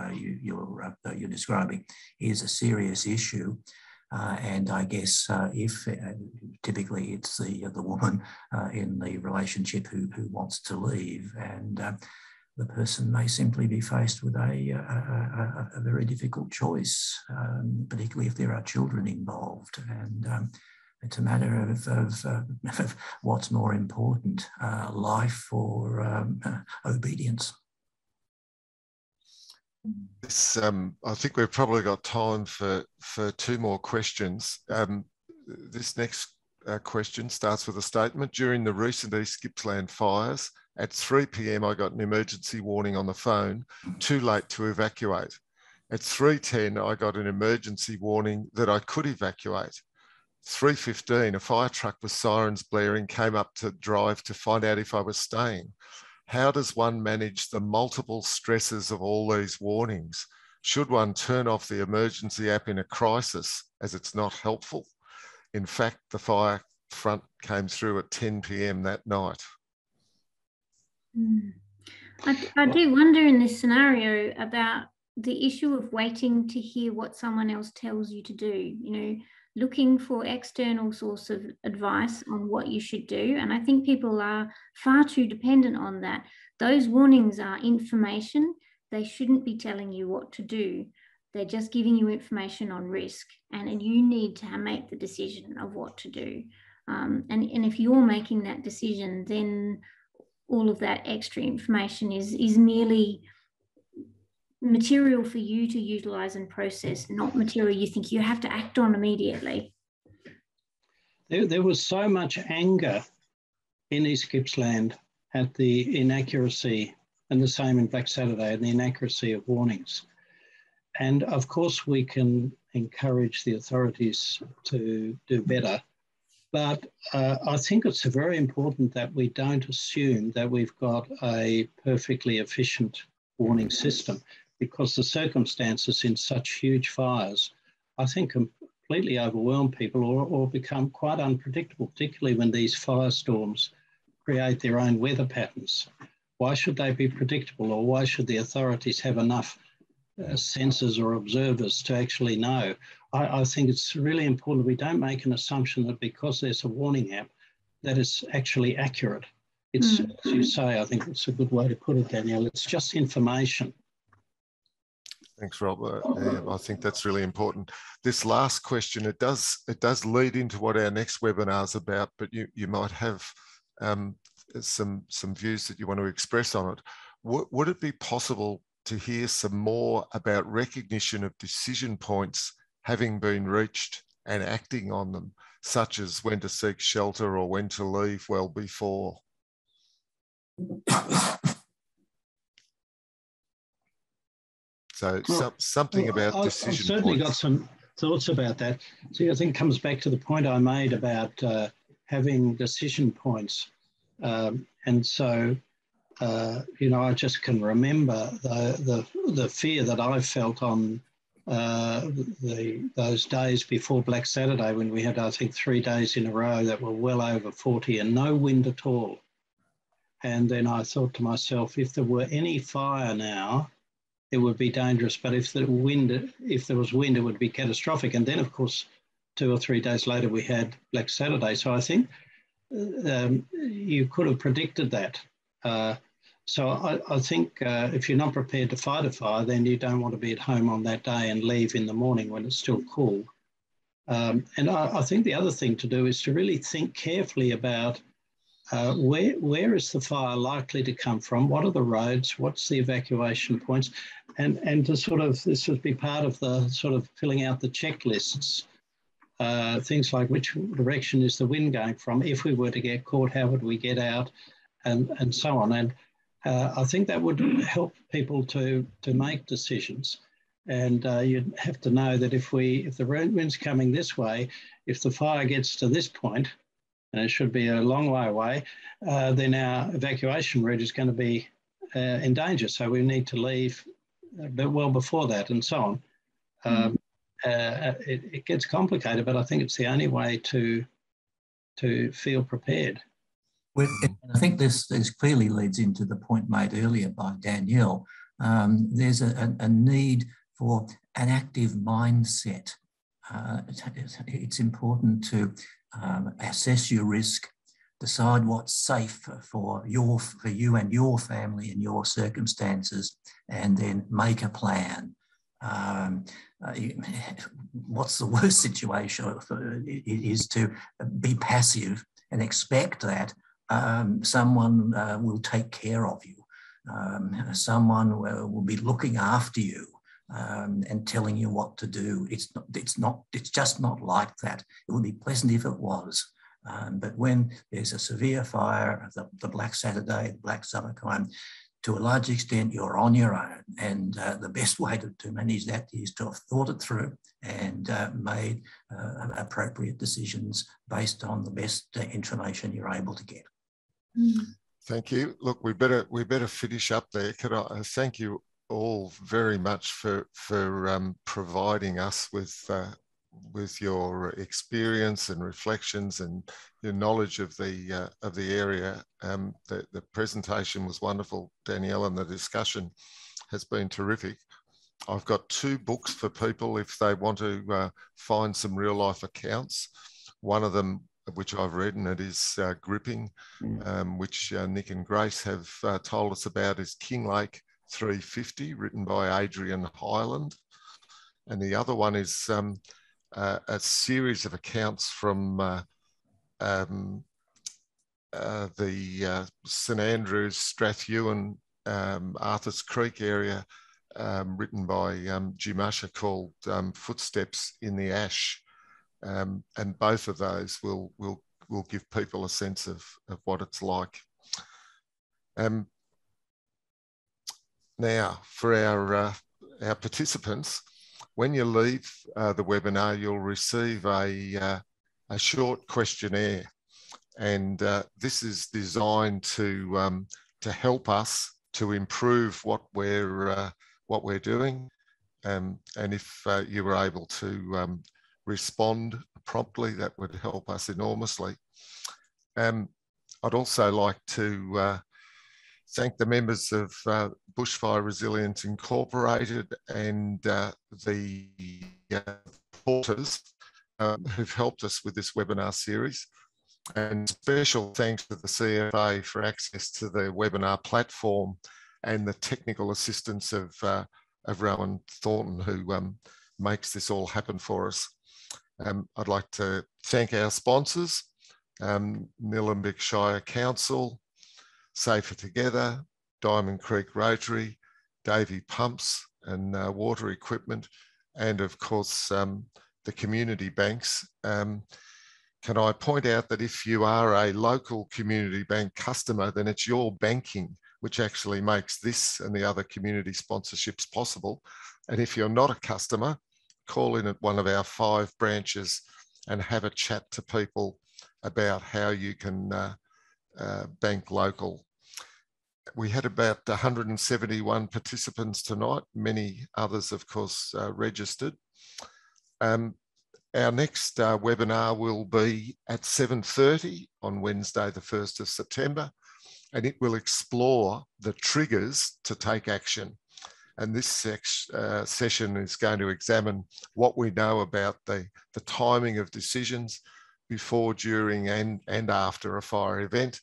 you're describing is a serious issue. And I guess if typically it's the woman in the relationship who wants to leave, and the person may simply be faced with a very difficult choice, particularly if there are children involved. And it's a matter of what's more important, life or obedience. I think we've probably got time for two more questions. This next question starts with a statement. During the recent East Gippsland fires, at 3 p.m, I got an emergency warning on the phone, too late to evacuate. At 3:10, I got an emergency warning that I could evacuate. 3:15, a fire truck with sirens blaring came up to drive to find out if I was staying. How does one manage the multiple stresses of all these warnings? Should one turn off the emergency app in a crisis, as it's not helpful? In fact, the fire front came through at 10 p.m. that night. I do wonder in this scenario about the issue of waiting to hear what someone else tells you to do, looking for external source of advice on what you should do. And I think people are far too dependent on that. Those warnings are information. They shouldn't be telling you what to do. They're just giving you information on risk, and you need to make the decision of what to do. And if you're making that decision, then all of that extra information is merely material for you to utilise and process, not material you think you have to act on immediately. There was so much anger in East Gippsland at the inaccuracy, and the same in Black Saturday, and the inaccuracy of warnings. And of course we can encourage the authorities to do better, but I think it's very important that we don't assume that we've got a perfectly efficient warning system, because the circumstances in such huge fires, I think, completely overwhelm people or become quite unpredictable, particularly when these firestorms create their own weather patterns. Why should they be predictable, or why should the authorities have enough sensors or observers to actually know? I think it's really important we don't make an assumption that because there's a warning app, that it's actually accurate. It's, as you say, I think it's a good way to put it, Danielle, it's just information. Thanks, Rob. I think that's really important. This last question, it does lead into what our next webinar is about, but you might have some views that you want to express on it. Would it be possible to hear some more about recognition of decision points having been reached and acting on them, such as when to seek shelter or when to leave well before? So something about decision I've certainly points. got some thoughts about that. See, I think it comes back to the point I made about having decision points. And so, you know, I just can remember the fear that I felt on those days before Black Saturday, when we had, I think, 3 days in a row that were well over 40 and no wind at all. And then I thought to myself, if there were any fire now, it would be dangerous. But if there was wind, it would be catastrophic. And then, of course, 2 or 3 days later, we had Black Saturday. So I think you could have predicted that. So I think if you're not prepared to fight a fire, then you don't want to be at home on that day and leave in the morning when it's still cool. And I think the other thing to do is to really think carefully about where is the fire likely to come from? What are the roads? What's the evacuation points? And to sort of, this would be part of the sort of filling out the checklists. Things like which direction is the wind going from? If we were to get caught, how would we get out? And so on. And I think that would help people to make decisions. And you'd have to know that if the wind's coming this way, if the fire gets to this point, and it should be a long way away, then our evacuation route is going to be in danger. So we need to leave well before that, and so on. It gets complicated, but I think it's the only way to feel prepared. I think this clearly leads into the point made earlier by Danielle. There's a need for an active mindset. It's important to assess your risk, decide what's safe for you and your family and your circumstances, and then make a plan. What's the worst situation is to be passive and expect that someone will take care of you. Someone will be looking after you and telling you what to do. It's just not like that. It would be pleasant if it was. But when there's a severe fire, the Black Saturday, the Black Summer kind, to a large extent, you're on your own. And the best way to manage that is to have thought it through and made appropriate decisions based on the best information you're able to get. Thank you. Look, we better finish up there. Could I thank you all very much for providing us with your experience and reflections and your knowledge of the area. The presentation was wonderful, Danielle, and the discussion has been terrific. I've got 2 books for people if they want to find some real life accounts. One of them, which I've read, and it is gripping, which Nick and Grace have told us about, is Kinglake 350, written by Adrian Hyland. And the other one is a series of accounts from the St Andrews, Strathewen, Arthurs Creek area, written by Jim Usher, called Footsteps in the Ash. And both of those will give people a sense of what it's like. Now, for our participants, when you leave the webinar, you'll receive a short questionnaire, and this is designed to help us to improve what we're doing. And if you were able to respond promptly, that would help us enormously. I'd also like to thank the members of Bushfire Resilience Incorporated and the porters who've helped us with this webinar series. And special thanks to the CFA for access to the webinar platform and the technical assistance of Rowan Thornton, who makes this all happen for us. I'd like to thank our sponsors, Nillumbik Shire Council, Safer Together, Diamond Creek Rotary, Davey Pumps and water equipment, and of course the community banks. Can I point out that if you are a local community bank customer, then it's your banking which actually makes this and the other community sponsorships possible. And if you're not a customer, call in at one of our 5 branches and have a chat to people about how you can bank local. We had about 171 participants tonight, many others, of course, registered. Our next webinar will be at 7:30 on Wednesday, the 1st of September, and it will explore the triggers to take action. And this session is going to examine what we know about the timing of decisions before, during, and after a fire event.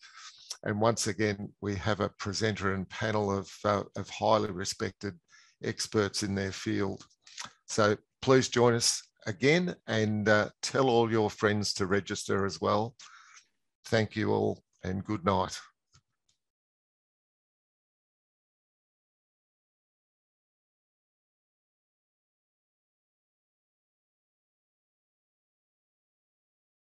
And once again, we have a presenter and panel of highly respected experts in their field. So please join us again and tell all your friends to register as well. Thank you all and good night.